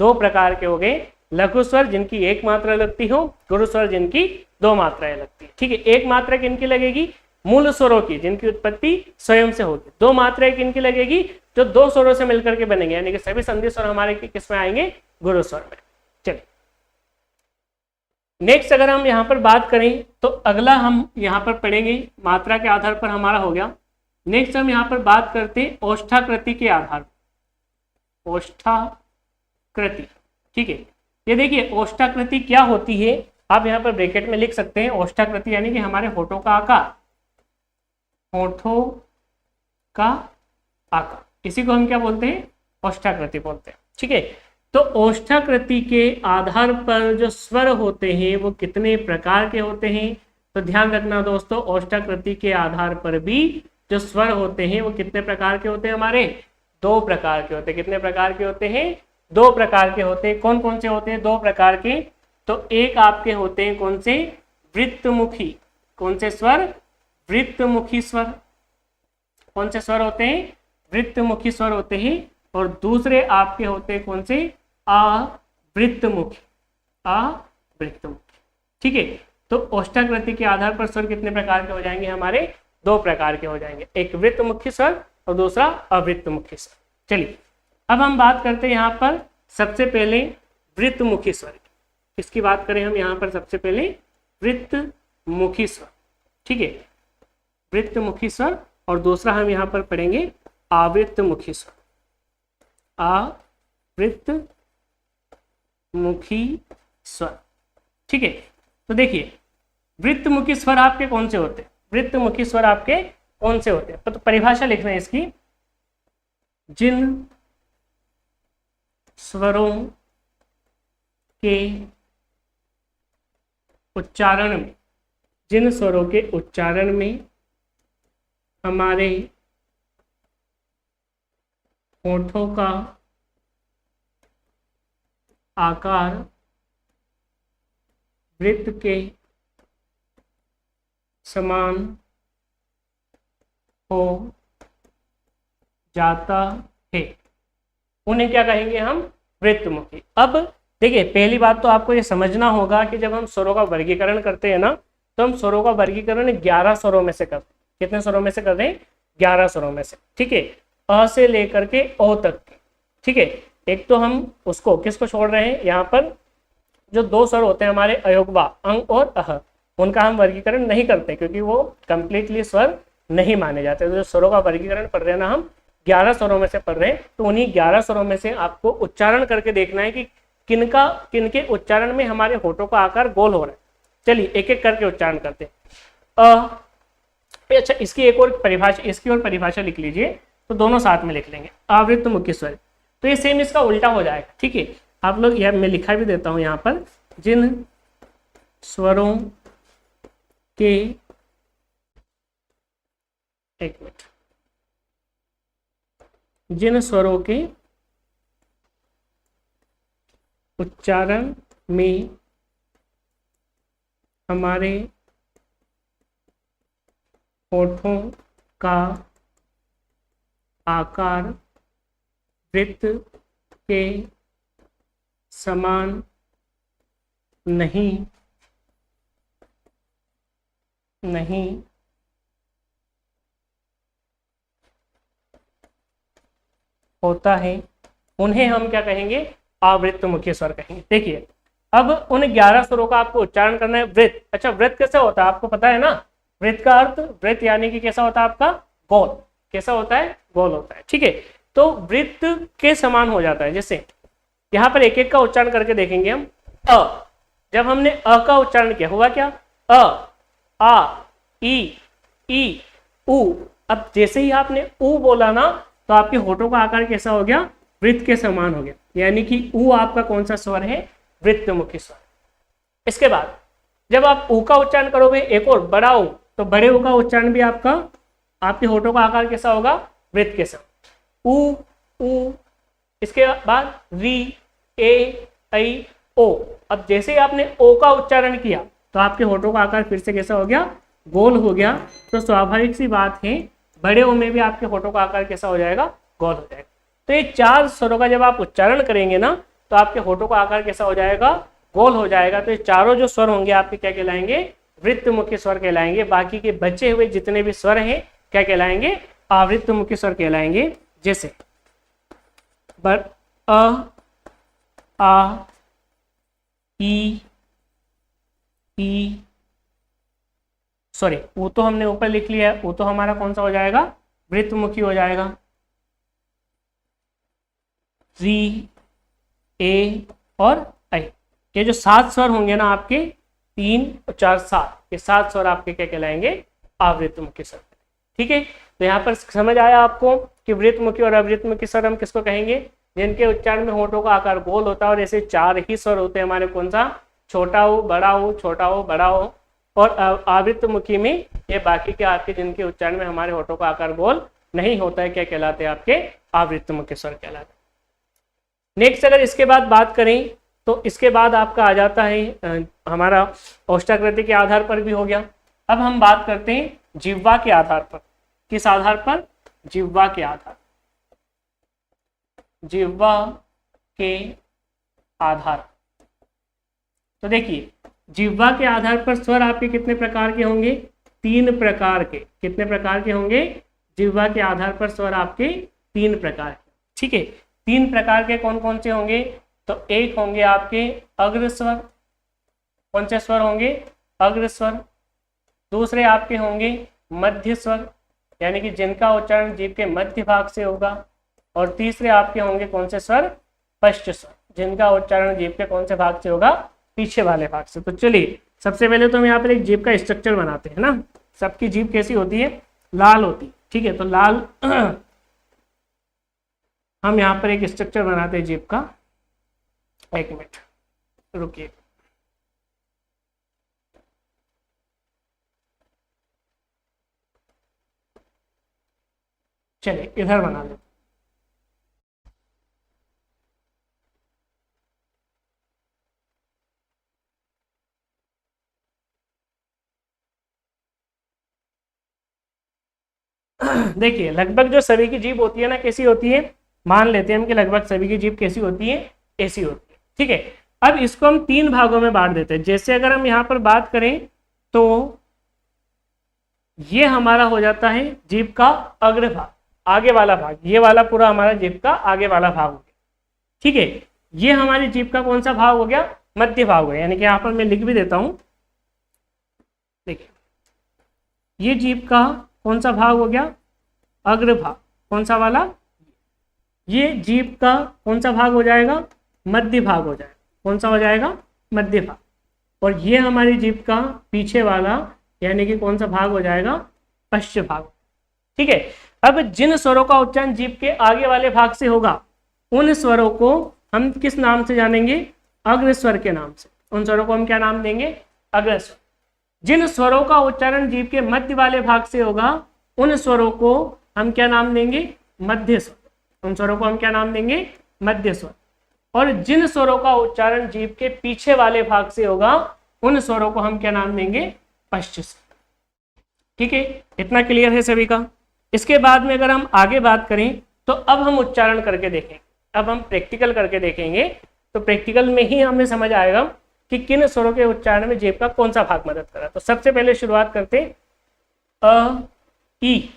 2 प्रकार के हो गए। लघु स्वर जिनकी एक मात्रा लगती हो, गुरु स्वर जिनकी 2 मात्राएं लगती है। ठीक है, एक मात्रा किनकी लगेगी, मूल स्वरों की, जिनकी उत्पत्ति स्वयं से होगी। 2 मात्राएं किनकी लगेगी, जो 2 स्वरों से मिलकर के बनेंगे, यानी कि सभी संधि स्वर हमारे किस में आएंगे, गुरु स्वर में। चलिए नेक्स्ट अगर हम यहाँ पर बात करें, तो अगला हम यहाँ पर पढ़ेंगे, मात्रा के आधार पर हमारा हो गया। नेक्स्ट हम यहाँ पर बात करते हैं ओष्ठाकृति के आधार पर, ओष्ठाकृति। ठीक है, ये देखिए ओष्ठाकृति क्या होती है, आप यहाँ पर ब्रैकेट में लिख सकते हैं। ओष्ठाकृति यानी कि हमारे होठों का आकार, होठों का आकार, इसी को हम क्या बोलते हैं, ओष्ठाकृति बोलते हैं। ठीक है, तो ओष्ठाकृति के आधार पर जो स्वर होते हैं वो कितने प्रकार के होते हैं, तो ध्यान रखना दोस्तों, ओष्ठाकृति के आधार पर भी जो स्वर होते हैं वो कितने प्रकार के होते हैं, हमारे 2 प्रकार के होते हैं। कितने प्रकार के होते हैं, 2 प्रकार के होते हैं। कौन कौन से होते हैं, 2 प्रकार के, तो एक आपके होते हैं कौन से, वृत्तमुखी। कौन से स्वर, वृत्तमुखी स्वर। कौन से स्वर होते हैं, वृत्तमुखी स्वर होते हैं। और दूसरे आपके होते हैं कौन से, अवृत्तमुखी, अवृत्तमुखी। ठीक है, तो ओष्ठाकृति के आधार पर स्वर कितने प्रकार के हो जाएंगे, हमारे 2 प्रकार के हो जाएंगे, एक वृत्तमुखी स्वर और दूसरा अवृत्तमुखी स्वर। चलिए अब हम बात करते हैं यहाँ पर सबसे पहले वृत्तमुखी स्वर की। किसकी बात करें हम यहाँ पर, सबसे पहले वृत्तमुखी स्वर। ठीक है, वृत्तमुखी स्वर, और दूसरा हम यहाँ पर पढ़ेंगे आवृत्तमुखी स्वर, आवृत्तमुखी स्वर। ठीक है, तो देखिए वृत्तमुखी स्वर आपके कौन से होते हैं, वृत्तमुखी स्वर आपके कौन से होते हैं, तो परिभाषा लिखना है इसकी, जिन स्वरों के उच्चारण में, जिन स्वरों के उच्चारण में हमारे होठों का आकार वृत्त के समान हो जाता है, उन्हें क्या कहेंगे हम, वृत्तमुखी। अब देखिए पहली बात तो आपको ये समझना होगा कि जब हम स्वरों का वर्गीकरण करते हैं ना, तो हम स्वरों का वर्गीकरण 11 स्वरों में से करते हैं। कितने स्वरों में से कर रहे हैं, 11 स्वरों में से। ठीक है, अ से लेकर के ओ तक के। ठीक है, एक तो हम उसको किसको छोड़ रहे हैं, यहाँ पर जो 2 स्वर होते हैं हमारे अयोगवा, अंग और अह, उनका हम वर्गीकरण नहीं करते क्योंकि वो कंप्लीटली स्वर नहीं माने जाते। तो जो स्वरों का वर्गीकरण पढ़ रहे हैं ना हम, 11 स्वरों में से पढ़ रहे हैं, तो उन्हीं 11 स्वरों में से आपको उच्चारण करके देखना है कि किनके उच्चारण में हमारे होठों का आकार गोल हो रहा है। चलिए एक एक करके उच्चारण करते हैं। अच्छा, इसकी एक और परिभाषा, इसकी और परिभाषा लिख लीजिए, तो दोनों साथ में लिख लेंगे, आवृत्तमुखी स्वर। तो ये सेम इसका उल्टा हो जाएगा। ठीक है, आप लोग, यह मैं लिखा भी देता हूं यहाँ पर, जिन स्वरों के, एक मिनट, जिन स्वरों के उच्चारण में हमारे होठों का आकार वृत्त के समान नहीं होता है, उन्हें हम क्या कहेंगे, आवृत्तमुखी स्वर कहेंगे। देखिए अब उन 11 स्वरों का आपको उच्चारण करना है। वृत्त, अच्छा वृत्त कैसे होता है आपको पता है ना, वृत्त का अर्थ, वृत्त यानी कि कैसा होता है आपका, गोल। कैसा होता है, गोल होता है। ठीक है, तो वृत्त के समान हो जाता है। जैसे यहाँ पर एक एक का उच्चारण करके देखेंगे हम। अ, जब हमने अ का उच्चारण किया हुआ क्या, अ, आ, ई, उ। अब जैसे ही आपने उ बोला ना, तो आपके होठों का आकार कैसा हो गया, वृत्त के समान हो गया, यानी कि उ आपका कौन सा स्वर है, वृत्तमुखी स्वर। इसके बाद जब आप उ का उच्चारण करोगे, एक और बड़ा उ, तो बड़े उ का उच्चारण भी आपका, आपके होठों का आकार कैसा होगा, वृत्त के समान, उ। इसके बाद री, ए, ऐ, ओ। अब जैसे ही आपने ओ का उच्चारण किया, तो आपके होठों का आकार फिर से कैसा हो गया, गोल हो गया। तो स्वाभाविक सी बात है, बड़े ओ में भी आपके होठों का आकार कैसा हो जाएगा, गोल हो जाएगा। तो ये 4 स्वरों का जब आप उच्चारण करेंगे ना, तो आपके होठों का आकार कैसा हो जाएगा, गोल हो जाएगा। तो ये चारों जो स्वर होंगे आपके क्या कहलाएंगे, वृत्तमुखी स्वर कहलाएंगे। बाकी के बचे हुए जितने भी स्वर हैं क्या कहलाएंगे, आवृत्तमुखी स्वर कहलाएंगे। जैसे अ, आ, ई, सॉरी, वो तो हमने ऊपर लिख लिया है, वो तो हमारा कौन सा हो जाएगा, वृत्तमुखी हो जाएगा। री, ए और ऐ, ये जो 7 स्वर होंगे ना आपके, 3, 4, 7, ये 7 स्वर आपके क्या कहलाएंगे, आवृत्तमुखी स्वर। ठीक है, तो यहाँ पर समझ आया आपको कि वृत्तमुखी और अवृत्तमुखी स्वर हम किसको कहेंगे, जिनके उच्चारण में होठों का आकार गोल होता है। और ऐसे 4 ही स्वर होते हैं हमारे, कौन सा, छोटा हो, बड़ा हो, छोटा हो, बड़ा हो। और आवृत्तमुखी में ये बाकी के आपके जिनके उच्चारण में हमारे होठों का आकार गोल नहीं होता है, क्या कहलाते हैं आपके, आवृत्तमुखी स्वर कहलाते हैं। नेक्स्ट अगर इसके बाद बात करें, तो इसके बाद आपका आ जाता है हमारा औष्ठाकृति के आधार पर भी हो गया। अब हम बात करते हैं जिह्वा के आधार पर। किस आधार पर, जिह्वा के आधार, जिह्वा के आधार। तो देखिए जिह्वा के आधार पर स्वर आपके कितने प्रकार के होंगे, 3 प्रकार के। कितने प्रकार के होंगे, जिह्वा के आधार पर स्वर आपके 3 प्रकार के। ठीक है, 3 प्रकार के कौन कौन से होंगे, तो एक होंगे आपके अग्र स्वर। कौन से स्वर होंगे, अग्र स्वर। दूसरे आपके होंगे मध्य स्वर, यानी कि जिनका उच्चारण जीभ के मध्य भाग से होगा। और तीसरे आपके होंगे कौन से स्वर, पश्च स्वर, जिनका उच्चारण जीभ के कौन से भाग से होगा, पीछे वाले भाग से। तो चलिए सबसे पहले तो हम यहाँ पर एक जीभ का स्ट्रक्चर बनाते हैं ना। सबकी जीभ कैसी होती है, लाल होती है, ठीक है। तो लाल हम यहाँ पर एक स्ट्रक्चर बनाते हैं जीभ का। एक मिनट रुकिए। चलिए इधर बना लेते। देखिए लगभग जो सभी की जीभ होती है ना, कैसी होती है, मान लेते हैं हम कि लगभग सभी की जीभ कैसी होती है, ऐसी होती है, ठीक है। अब इसको हम 3 भागों में बांट देते हैं। जैसे अगर हम यहाँ पर बात करें तो ये हमारा हो जाता है जीभ का अग्रभाग, आगे वाला भाग, ये वाला पूरा हमारा जीभ का आगे वाला भाग हो गया, ठीक है। ये हमारी जीभ का कौन सा भाग हो गया, मध्य भाग हो गया। यानी कि यहाँ पर मैं लिख भी देता हूं, देखिए ये जीभ का कौन सा भाग हो गया, अग्रभाग, कौन सा वाला, ये जीभ का कौन सा भाग हो जाएगा, मध्य भाग हो जाएगा। कौन सा हो जाएगा, मध्य भाग। और ये हमारी जीभ का पीछे वाला यानी कि कौन सा भाग हो जाएगा, पश्च भाग, ठीक है। अब जिन स्वरों का उच्चारण जीभ के आगे वाले भाग से होगा उन स्वरों को हम किस नाम से जानेंगे, अग्रस्वर के नाम से। उन स्वरों को हम क्या नाम देंगे, अग्रस्वर। जिन स्वरों का उच्चारण जीभ के मध्य वाले भाग से होगा उन स्वरों को हम क्या नाम देंगे, मध्य स्वर। उन स्वरों को हम क्या नाम देंगे, मध्य स्वर। और जिन स्वरों का उच्चारण जीभ के पीछे वाले भाग से होगा उन स्वरों को हम क्या नाम देंगे, पश्च स्वर, ठीक है। इतना क्लियर है सभी का। इसके बाद में अगर हम आगे बात करें तो अब हम उच्चारण करके देखेंगे, अब हम प्रैक्टिकल करके देखेंगे। तो प्रैक्टिकल में ही हमें समझ आएगा कि किन स्वरों के उच्चारण में जीभ का कौन सा भाग मदद कर रहा है। तो सबसे पहले शुरुआत करते अ ई।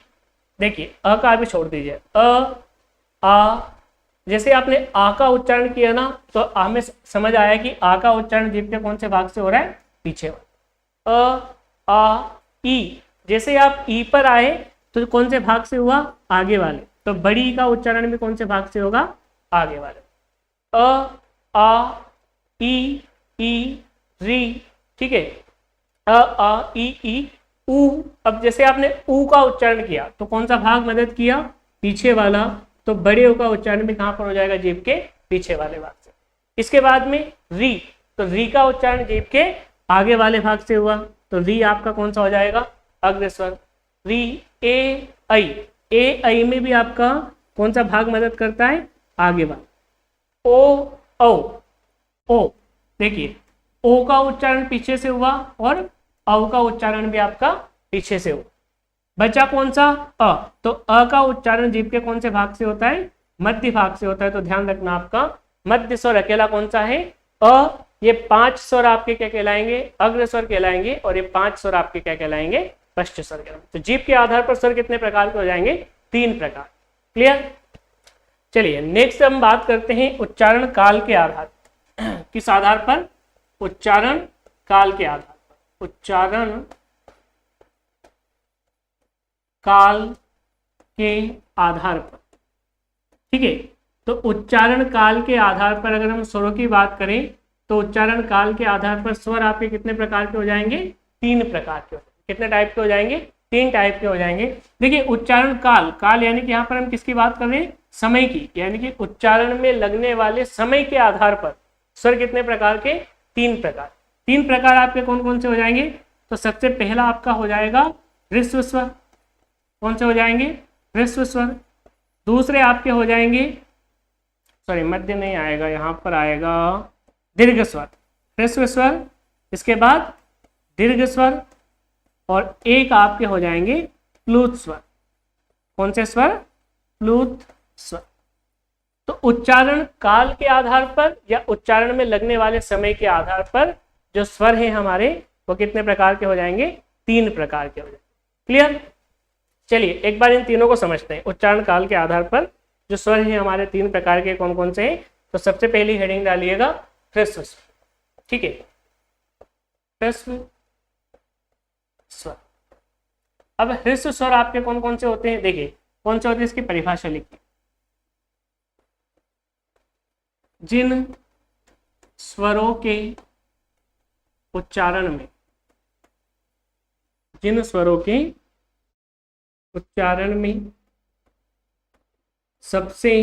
देखिए अ का भी छोड़ दीजिए, अ आ। जैसे आपने आ का उच्चारण किया ना तो हमें समझ आया कि आ का उच्चारण जीभ के कौन से भाग से हो रहा है, पीछे वाला। अ आ ई, जैसे आप ई पर आए तो कौन से भाग से हुआ, आगे वाले। तो बड़ी का उच्चारण भी कौन से भाग से होगा, आगे वाले। अ आ ई री, ठीक है। अ आ ई ऊ। अब जैसे आपने ऊ का उच्चारण किया तो कौन सा भाग मदद किया, पीछे वाला। तो बड़े ऊ का उच्चारण भी कहां पर हो जाएगा, जीभ के पीछे वाले भाग से। इसके बाद में री, तो री का उच्चारण जीभ के आगे वाले भाग से हुआ तो री आपका कौन सा हो जाएगा, अग्रस्वर। री ए ऐ में भी आपका कौन सा भाग मदद करता है, आगे वाला। ओ औ, देखिए ओ का उच्चारण पीछे से हुआ और औ का उच्चारण भी आपका पीछे से हुआ। बचा कौन सा, अ। तो अ का उच्चारण जीभ के कौन से भाग से होता है, मध्य भाग से होता है। तो ध्यान रखना आपका मध्य स्वर अकेला कौन सा है, अ। ये 5 स्वर आपके क्या कहलाएंगे, अग्र स्वर कहलाएंगे। और ये 5 स्वर आपके क्या कहलाएंगे, पश्च स्वर कहलाएंगे। तो जीभ के आधार पर स्वर कितने प्रकार के हो जाएंगे, 3 प्रकार। क्लियर। चलिए नेक्स्ट हम बात करते हैं उच्चारण काल के आधार किस आधार पर, उच्चारण काल के आधार पर। उच्चारण काल के आधार पर, ठीक है। तो उच्चारण काल के आधार पर अगर हम स्वरों की बात करें तो उच्चारण काल के आधार पर स्वर आपके कितने प्रकार के हो जाएंगे, 3 प्रकार के। कितने टाइप के हो जाएंगे, 3 टाइप के हो जाएंगे। देखिए उच्चारण काल, काल यानी कि यहाँ पर हम किसकी बात कर रहे हैं, समय की। यानी कि उच्चारण में लगने वाले समय के आधार पर स्वर कितने प्रकार के, 3 प्रकार। 3 प्रकार आपके कौन कौन से हो जाएंगे। तो सबसे पहला आपका हो जाएगा ह्रस्व स्वर। कौन से हो जाएंगे, ह्रस्व स्वर। दूसरे आपके हो जाएंगे, सॉरी मध्य नहीं आएगा, यहाँ पर आएगा दीर्घ स्वर, ह्रस्व स्वर। इसके बाद दीर्घ स्वर और एक आपके हो जाएंगे प्लूत स्वर। कौन से स्वर, प्लूत स्वर। तो उच्चारण काल के आधार पर या उच्चारण में लगने वाले समय के आधार पर जो स्वर है हमारे वो कितने प्रकार के हो जाएंगे, 3 प्रकार के हो जाएंगे। क्लियर। चलिए एक बार इन तीनों को समझते हैं। उच्चारण काल के आधार पर जो स्वर है हमारे 3 प्रकार के कौन कौन से हैं। तो सबसे पहली हेडिंग डालिएगा ह्रस्व स्वर, ठीक है। ह्रस्व स्वर। अब ह्रस्व स्वर आपके कौन कौन से होते हैं, देखिए कौन से होते हैं, इसकी परिभाषा लिखिए। जिन स्वरों के उच्चारण में, जिन स्वरों के उच्चारण में सबसे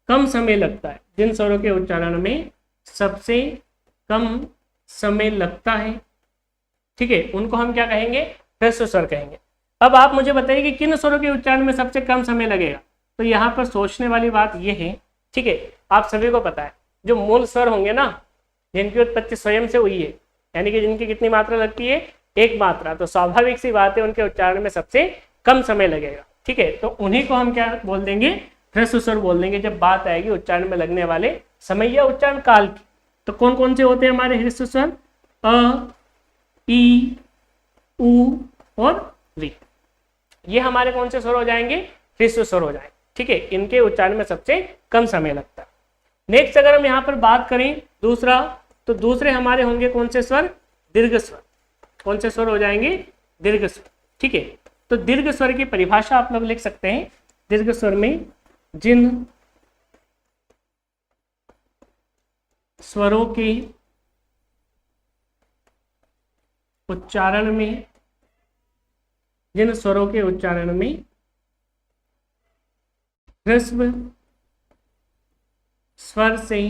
कम समय लगता है, जिन स्वरों के उच्चारण में सबसे कम समय लगता है, ठीक है, उनको हम क्या कहेंगे, ह्रस्व स्वर कहेंगे। अब आप मुझे बताइए कि किन स्वरों के उच्चारण में सबसे कम समय लगेगा। तो यहाँ पर सोचने वाली बात यह है, ठीक है, आप सभी को पता है जो मूल स्वर होंगे ना, जिनकी उत्पत्ति स्वयं से हुई है, यानी कि जिनकी कितनी मात्रा लगती है, एक मात्रा, तो स्वाभाविक सी बात है उनके उच्चारण में सबसे कम समय लगेगा, ठीक है। तो उन्हीं को हम क्या बोल देंगे, ह्रस्व स्वर बोल देंगे जब बात आएगी उच्चारण में लगने वाले समय या उच्चारण काल की। तो कौन कौन से होते हैं हमारे ह्रस्व स्वर, अ, ई, उ और री, ये हमारे कौन से स्वर हो जाएंगे, ह्रस्व स्वर हो जाएंगे, ठीक है। इनके उच्चारण में सबसे कम समय लगता है। नेक्स्ट अगर हम यहाँ पर बात करें दूसरा, तो दूसरे हमारे होंगे कौन से स्वर, दीर्घ स्वर। कौन से स्वर हो जाएंगे, दीर्घ स्वर, ठीक है। तो दीर्घ स्वर की परिभाषा आप लोग लिख सकते हैं। दीर्घ स्वर में जिन स्वरों के उच्चारण में, जिन स्वरों के उच्चारण में ह्रस्व स्वर से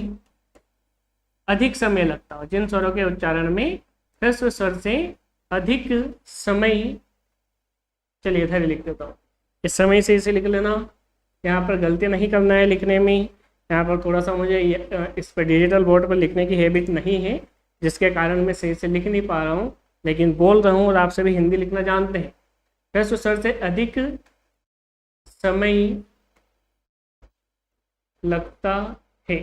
अधिक समय लगता हो, जिन स्वरों के उच्चारण में ह्रस्व स्वर से अधिक समय, चलिए इधर लिख देता हूँ, इस समय से इसे लिख लेना, यहाँ पर गलती नहीं करना है लिखने में। यहाँ पर थोड़ा सा मुझे इस पर डिजिटल बोर्ड पर लिखने की हैबिट नहीं है, जिसके कारण मैं सही से लिख नहीं पा रहा हूँ, लेकिन बोल रहा हूँ और आप सभी हिंदी लिखना जानते हैं। ह्रस्व स्वर से अधिक समय लगता है,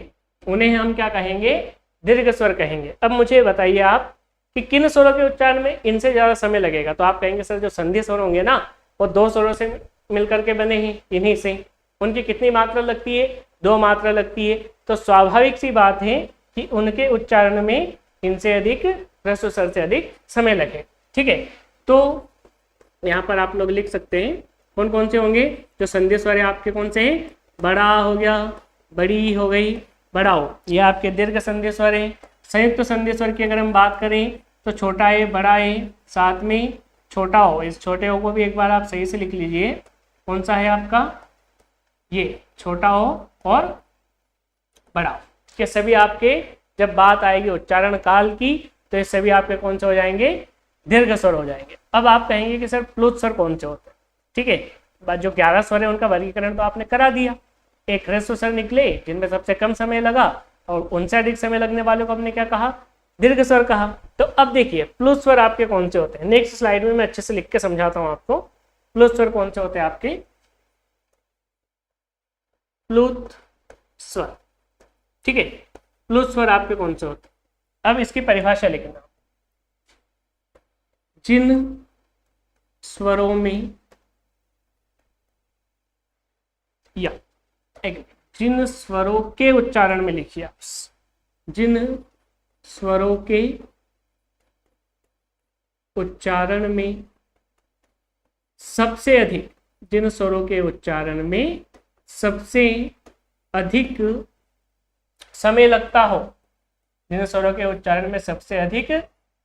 उन्हें हम क्या कहेंगे, दीर्घ स्वर कहेंगे। अब मुझे बताइए आप कि किन स्वरों के उच्चारण में इनसे ज्यादा समय लगेगा। तो आप कहेंगे सर जो संधि स्वर होंगे ना, वो दो स्वरों से मिलकर के बने हैं, इन्हीं से, उनकी कितनी मात्रा लगती है, दो मात्रा लगती है। तो स्वाभाविक सी बात है कि उनके उच्चारण में इनसे अधिक, ह्रस्व स्वर से अधिक समय लगे, ठीक है। तो यहाँ पर आप लोग लिख सकते हैं कौन कौन से होंगे जो संधि स्वर है आपके, कौन से हैं, बड़ा हो गया, बड़ी हो गई, बड़ाओ, ये आपके दीर्घ संधि स्वर है। संयुक्त संधि स्वर की अगर हम बात करें तो छोटा है, बड़ा है, साथ में छोटा हो। इस छोटे हो को भी एक बार आप सही से लिख लीजिए, कौन सा है आपका, ये छोटा हो और बड़ा हो। ये सभी आपके जब बात आएगी उच्चारण काल की तो ये सभी आपके कौन से हो जाएंगे, दीर्घ स्वर हो जाएंगे। अब आप कहेंगे कि सर प्लुत स्वर कौन से होते हैं, ठीक है। जो 11 स्वर है उनका वर्गीकरण तो आपने करा दिया। एक ह्रस्व स्वर निकले जिनमें सबसे कम समय लगा, और उनसे अधिक समय लगने वालों को हमने क्या कहा, दीर्घ स्वर कहा। तो अब देखिए प्लुत स्वर आपके कौन से होते हैं, नेक्स्ट स्लाइड में मैं अच्छे से लिख के समझाता हूं आपको। प्लुत स्वर कौन से होते हैं आपके, प्लुत स्वर, ठीक है। प्लुत स्वर आपके कौन से होते हैं, अब इसकी परिभाषा लिखना। जिन स्वरों में, या जिन स्वरों के उच्चारण में लिखिए आप, जिन स्वरों के उच्चारण में सबसे अधिक, जिन स्वरों के उच्चारण में सबसे अधिक समय लगता हो, जिन स्वरों के उच्चारण में सबसे अधिक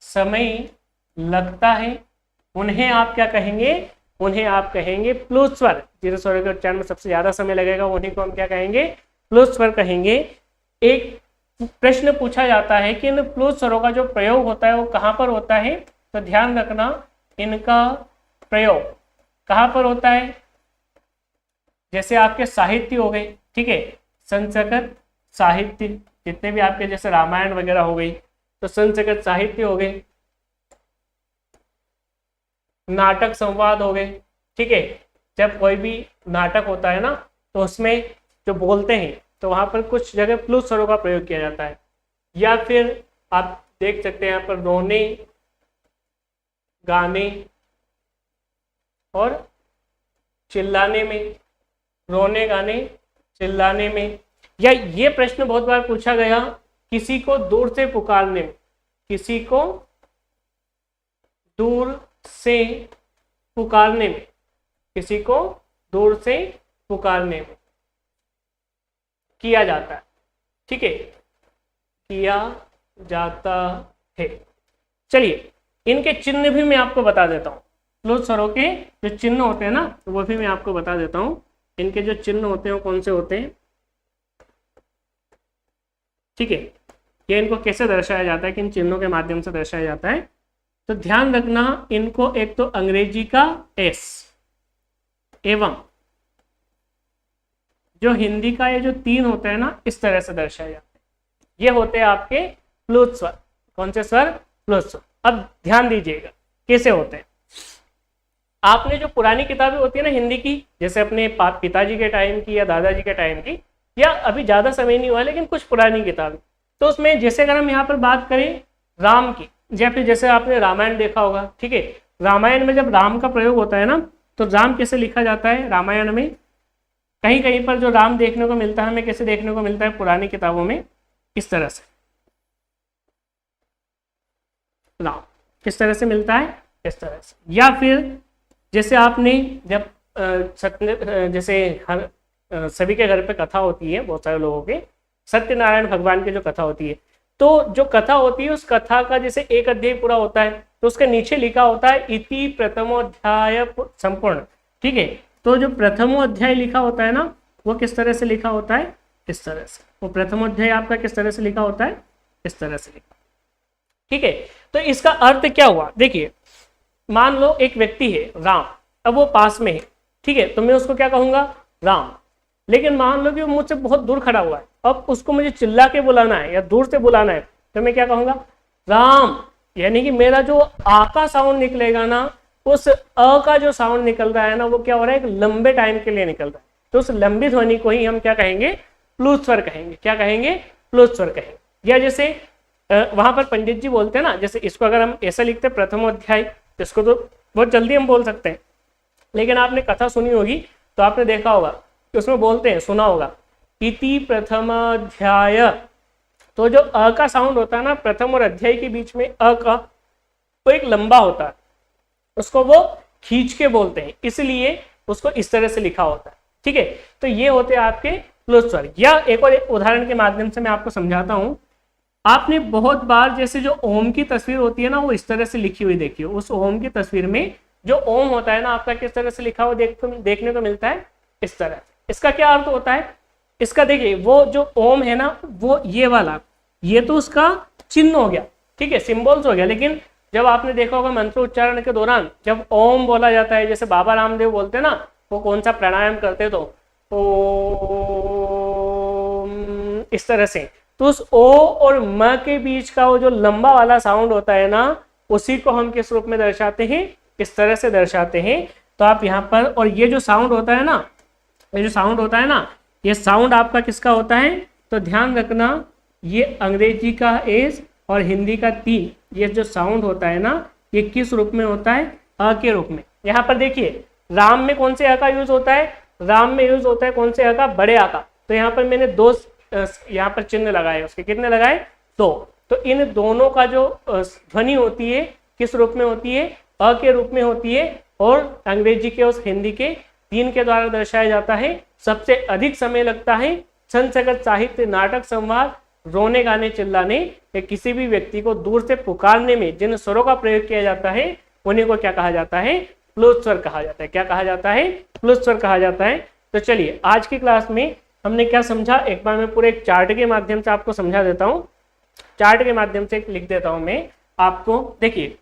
समय लगता है, उन्हें आप क्या कहेंगे, उन्हें आप कहेंगे प्लुत स्वर। जिन स्वरों के उच्चारण में सबसे ज्यादा समय लगेगा उन्हीं को हम क्या कहेंगे, प्लुत स्वर कहेंगे। एक प्रश्न पूछा जाता है कि इन प्लुत स्वरों का जो प्रयोग होता है वो कहाँ पर होता है, तो ध्यान रखना इनका प्रयोग कहाँ पर होता है। जैसे आपके साहित्य हो गए, ठीक है, संस्कृत साहित्य, जितने भी आपके जैसे रामायण वगैरह हो गई तो संस्कृत साहित्य हो गए, नाटक संवाद हो गए, ठीक है। जब कोई भी नाटक होता है ना तो उसमें जो बोलते हैं तो वहां पर कुछ जगह प्लुत स्वरों का प्रयोग किया जाता है। या फिर आप देख सकते हैं यहाँ पर रोने गाने और चिल्लाने में, रोने गाने चिल्लाने में। या ये प्रश्न बहुत बार पूछा गया, किसी को दूर से पुकारने में, किसी को दूर से पुकारने में, किसी को दूर से पुकारने में किया जाता है, ठीक है, किया जाता है। चलिए इनके चिन्ह भी मैं आपको बता देता हूँ, प्लुत स्वरों के जो चिन्ह होते हैं ना वो भी मैं आपको बता देता हूँ। इनके जो चिन्ह होते हैं वो कौन से होते हैं, ठीक है, ये इनको कैसे दर्शाया जाता है, किन चिन्हों के माध्यम से दर्शाया जाता है। तो ध्यान रखना, इनको एक तो अंग्रेजी का एस एवं जो हिंदी का ये जो 3 होता है ना, इस तरह से दर्शाया जाता है। ये होते हैं आपके प्लुत स्वर। कौन से स्वर? प्लुत स्वर। अब ध्यान दीजिएगा कैसे होते हैं। आपने जो पुरानी किताबें होती है ना हिंदी की, जैसे अपने पिताजी के टाइम की या दादाजी के टाइम की, या अभी ज्यादा समय नहीं हुआ लेकिन कुछ पुरानी किताबें, तो उसमें जैसे अगर हम यहाँ पर बात करें राम की, या फिर जैसे आपने रामायण देखा होगा, ठीक है, रामायण में जब राम का प्रयोग होता है ना, तो राम कैसे लिखा जाता है रामायण में, कहीं कहीं पर जो राम देखने को मिलता है हमें कैसे देखने को मिलता है पुरानी किताबों में, इस तरह से राम किस तरह से मिलता है, इस तरह से। या फिर जैसे आपने जब जैसे हर सभी के घर पे कथा होती है, बहुत सारे लोगों के सत्यनारायण भगवान की जो कथा होती है, तो जो कथा होती है उस कथा का जैसे एक अध्याय पूरा होता है तो उसके नीचे लिखा होता है इति प्रथमोध्याय संपूर्ण, ठीक है। तो जो प्रथमोध्याय लिखा होता है ना वो किस तरह से लिखा होता है, इस तरह से। वो प्रथमोध्याय आपका किस तरह से लिखा होता है, इस तरह से लिखा, ठीक है। तो इसका अर्थ क्या हुआ, देखिए मान लो एक व्यक्ति है राम, अब वो पास में है, ठीक है, तो मैं उसको क्या कहूंगा राम। लेकिन मान लो कि वो मुझसे बहुत दूर खड़ा हुआ है, अब उसको मुझे चिल्ला के बुलाना है या दूर से बुलाना है, तो मैं क्या कहूंगा राम। यानी कि मेरा जो आ का साउंड निकलेगा ना, उस अ का जो साउंड निकल रहा है ना, वो क्या हो रहा है, एक लंबे टाइम के लिए निकल रहा है। तो उस लंबी ध्वनि को ही हम क्या कहेंगे, प्लुत स्वर कहेंगे। क्या कहेंगे, प्लुत स्वर कहेंगे। या जैसे वहां पर पंडित जी बोलते हैं ना, जैसे इसको अगर हम ऐसा लिखते हैं प्रथमोध्याय, इसको तो बहुत जल्दी हम बोल सकते हैं, लेकिन आपने कथा सुनी होगी तो आपने देखा होगा कि उसमें बोलते हैं, सुना होगा इति प्रथमाध्याय। तो जो अ का साउंड होता है ना प्रथम और अध्याय के बीच में, अ का वो एक लंबा होता है, उसको वो खींच के बोलते हैं, इसलिए उसको इस तरह से लिखा होता है, ठीक है। तो ये होते हैं आपके प्लुत स्वर। या एक और उदाहरण के माध्यम से मैं आपको समझाता हूं। आपने बहुत बार जैसे जो ओम की तस्वीर होती है ना, वो इस तरह से लिखी हुई देखी हो। उस ओम की तस्वीर में जो ओम होता है ना आपका, किस तरह से लिखा हुआ देखने को मिलता है, इस तरह। इसका क्या अर्थ होता है, इसका देखिए वो जो ओम है ना, वो ये वाला, ये तो उसका चिन्ह हो गया, ठीक है, सिंबल्स हो गया। लेकिन जब आपने देखा होगा मंत्र उच्चारण के दौरान जब ओम बोला जाता है, जैसे बाबा रामदेव बोलते हैं ना, वो कौन सा प्राणायाम करते तो ओम, इस तरह से। तो उस ओ और म के बीच का वो जो लंबा वाला साउंड होता है ना, उसी को हम किस रूप में दर्शाते हैं, इस तरह से दर्शाते हैं। तो आप यहाँ पर, और ये जो साउंड होता है ना, ये जो साउंड होता है ना, ये साउंड आपका किसका होता है, तो ध्यान रखना ये अंग्रेजी का एस और हिंदी का 3, ये जो साउंड होता है ना, ये किस रूप में होता है, अ के रूप में। यहाँ पर देखिए राम में कौन से अ का यूज होता है, राम में यूज होता है कौन से अ का, बड़े अ का। तो यहाँ पर मैंने 2 यहाँ पर चिन्ह लगाए, उसके कितने लगाए, 2। तो इन दोनों का जो ध्वनि होती है किस रूप में होती है, अ के रूप में होती है, और अंग्रेजी के और हिंदी के 3 के द्वारा दर्शाया जाता है। सबसे अधिक समय लगता है छंद जगत साहित्य नाटक संवाद रोने गाने चिल्लाने या किसी भी व्यक्ति को दूर से पुकारने में जिन स्वरों का प्रयोग किया जाता है उन्हीं को क्या कहा जाता है, प्लुत स्वर कहा जाता है। क्या कहा जाता है, प्लुत स्वर कहा जाता है। तो चलिए आज की क्लास में हमने क्या समझा, एक बार मैं पूरे एक चार्ट के माध्यम से आपको समझा देता हूँ। चार्ट के माध्यम से लिख देता हूँ मैं आपको। देखिए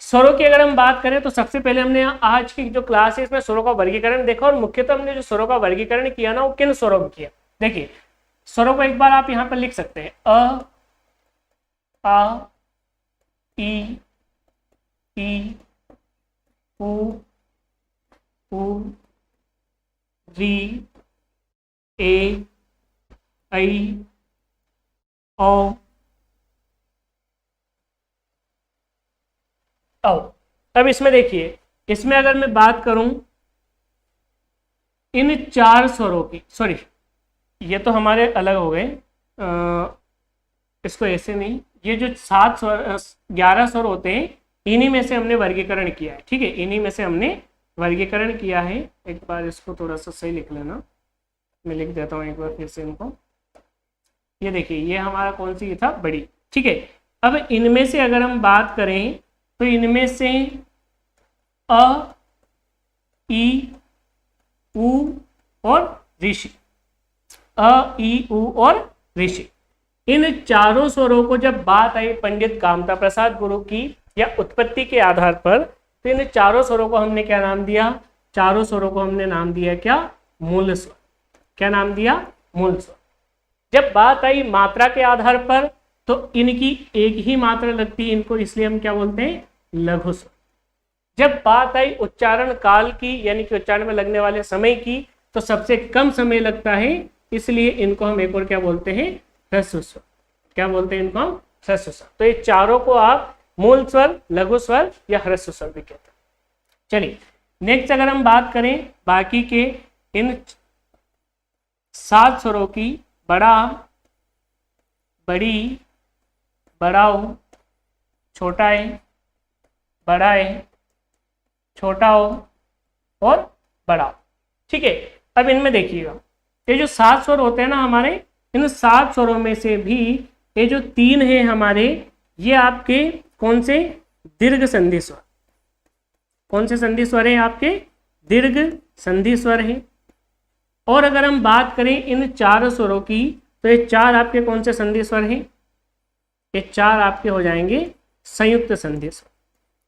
स्वरों की अगर हम बात करें तो सबसे पहले हमने आज की जो क्लास है इसमें स्वरों का वर्गीकरण देखा, और मुख्यतः हमने जो स्वरों का वर्गीकरण किया ना वो किन स्वरों में किया। देखिए स्वरों को एक बार आप यहाँ पर लिख सकते हैं, अ, आ, ई, उ, री, ए, ऐ, औ, औ। अब इसमें देखिए, इसमें अगर मैं बात करूं इन 4 स्वरों की, सॉरी ये तो हमारे अलग हो गए, इसको ऐसे नहीं, ये जो 7 स्वर 11 स्वर होते हैं इन्हीं में से हमने वर्गीकरण किया है, ठीक है, इन्हीं में से हमने वर्गीकरण किया है। एक बार इसको थोड़ा सा सही लिख लेना, मैं लिख देता हूँ एक बार फिर से इनको। ये देखिए, ये हमारा कौन सी था, बड़ी, ठीक है। अब इनमें से अगर हम बात करें तो इनमें से अ, ई, उ और ऋषि, अ, ई, उ और ऋषि, इन चारों स्वरों को जब बात आई पंडित कामता प्रसाद गुरु की या उत्पत्ति के आधार पर, तो इन चारों स्वरों को हमने क्या नाम दिया, चारों स्वरों को हमने नाम दिया क्या, मूल स्वर। क्या नाम दिया, मूल स्वर। जब बात आई मात्रा के आधार पर, तो इनकी एक ही मात्रा लगती है, इनको इसलिए हम क्या बोलते हैं, लघु स्वर। जब बात आई उच्चारण काल की, यानी कि उच्चारण में लगने वाले समय की, तो सबसे कम समय लगता है, इसलिए इनको हम एक और क्या बोलते हैं, ह्रस्व स्वर। क्या बोलते हैं इनको हम, ह्रस्व स्वर। तो ये चारों को आप मूल स्वर, लघु स्वर या ह्रस्व स्वर भी कहते हैं। चलिए नेक्स्ट अगर हम बात करें बाकी के इन 7 स्वरों की, बड़ा, बड़ी, बड़ाओ, छोटा है, बड़ा है, छोटा हो और बड़ा, ठीक है। अब इनमें देखिएगा, ये जो 7 स्वर होते हैं ना हमारे, इन 7 स्वरों में से भी ये जो 3 है हमारे, ये आपके कौन से, दीर्घ संधि स्वर। कौन से संधि स्वर है आपके, दीर्घ संधि स्वर है। और अगर हम बात करें इन 4 स्वरों की, तो ये 4 आपके कौन से संधि स्वर हैं, ये 4 आपके हो जाएंगे संयुक्त संधि स्वर।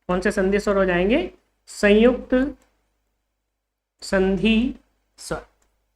कौन से संधि स्वर हो जाएंगे, संयुक्त संधि स्वर,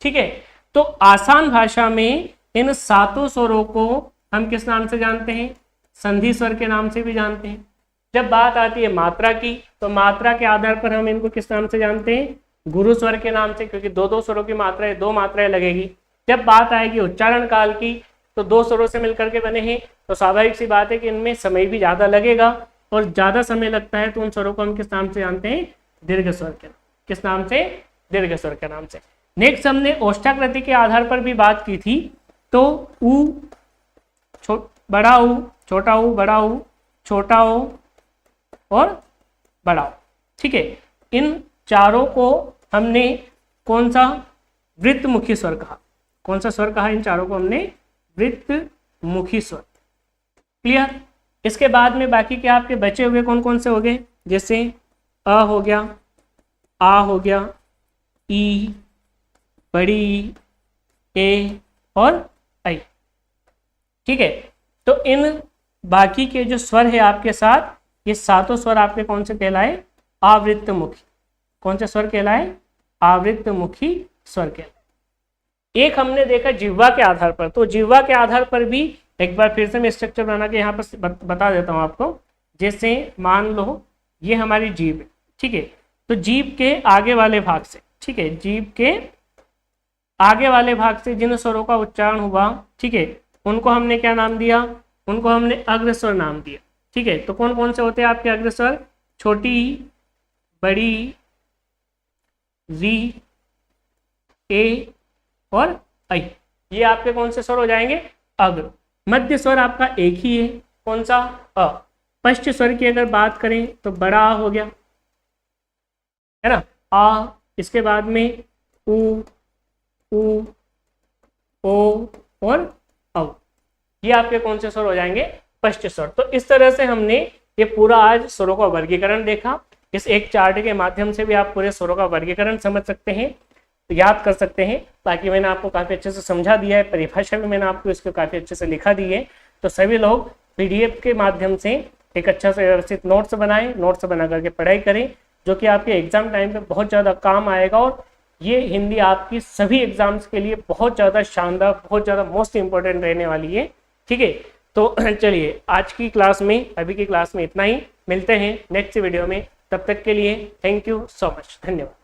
ठीक है। तो आसान भाषा में इन 7 स्वरों को हम किस नाम से जानते हैं, संधि स्वर के नाम से भी जानते हैं। जब बात आती है मात्रा की, तो मात्रा के आधार पर हम इनको किस नाम से जानते हैं, गुरु स्वर के नाम से, क्योंकि 2-2 स्वरों की मात्राएं, 2 मात्राएं लगेगी। जब बात आएगी उच्चारण काल की, तो 2 स्वरों से मिलकर के बने हैं, तो स्वाभाविक सी बात है कि इनमें समय भी ज्यादा लगेगा, और ज्यादा समय लगता है तो उन स्वरों को हम किस नाम से जानते हैं, दीर्घ स्वर के, किस नाम से, दीर्घ स्वर के नाम से। नेक्स्ट हमने ओष्ठाकृति के आधार पर भी बात की थी, तो उ, बड़ा उ, छोटा उ, बड़ा उ, छोटा उ और बड़ा उ, ठीक है। इन चारों को हमने कौन सा, वृत्तमुखी स्वर कहा। कौन सा स्वर कहा, इन चारों को हमने वृत्तमुखी स्वर। क्लियर। इसके बाद में बाकी के आपके बचे हुए कौन कौन से हो गए, जैसे अ हो गया, आ हो गया, ई, बड़ी, ए और आई, ठीक है। तो इन बाकी के जो स्वर है आपके साथ, ये 7 स्वर आपके कौन से कहलाए, आवृत्तमुखी। कौन से स्वर कहलाए, आवृत्तमुखी स्वर कहलाए। एक हमने देखा जिह्वा के आधार पर, तो जिह्वा के आधार पर भी एक बार फिर से मैं स्ट्रक्चर बना के यहाँ पर बता देता हूँ आपको। जैसे मान लो ये हमारी जीभ है, ठीक है। तो जीभ के आगे वाले भाग से, ठीक है, जीभ के आगे वाले भाग से जिन स्वरों का उच्चारण हुआ, ठीक है, उनको हमने क्या नाम दिया, उनको हमने अग्रस्वर नाम दिया, ठीक है। तो कौन कौन से होते हैं आपके अग्रस्वर, छोटी, बड़ी, री, ए और आई, ये आपके कौन से स्वर हो जाएंगे, अग्र। मध्य स्वर आपका एक ही है, कौन सा, अ। पश्च स्वर की अगर बात करें तो बड़ा आ हो गया, है ना, आ। इसके बाद में उ, ओ और औ, ये आपके कौन से स्वर हो जाएंगे, पश्च स्वर। तो इस तरह से हमने ये पूरा आज स्वरों का वर्गीकरण देखा। इस एक चार्ट के माध्यम से भी आप पूरे स्वरों का वर्गीकरण समझ सकते हैं, याद कर सकते हैं। बाकी मैंने आपको काफ़ी अच्छे से समझा दिया है, परिभाषा भी मैंने आपको इसको काफ़ी अच्छे से लिखा दी है। तो सभी लोग PDF के माध्यम से एक अच्छा से व्यवस्थित नोट्स बनाएं, नोट्स बना करके पढ़ाई करें, जो कि आपके एग्जाम टाइम पे बहुत ज़्यादा काम आएगा। और ये हिंदी आपकी सभी एग्जाम्स के लिए बहुत ज़्यादा शानदार, बहुत ज़्यादा मोस्ट इंपॉर्टेंट रहने वाली है, ठीक है। तो चलिए आज की क्लास में, अभी की क्लास में इतना ही। मिलते हैं नेक्स्ट वीडियो में, तब तक के लिए थैंक यू सो मच, धन्यवाद।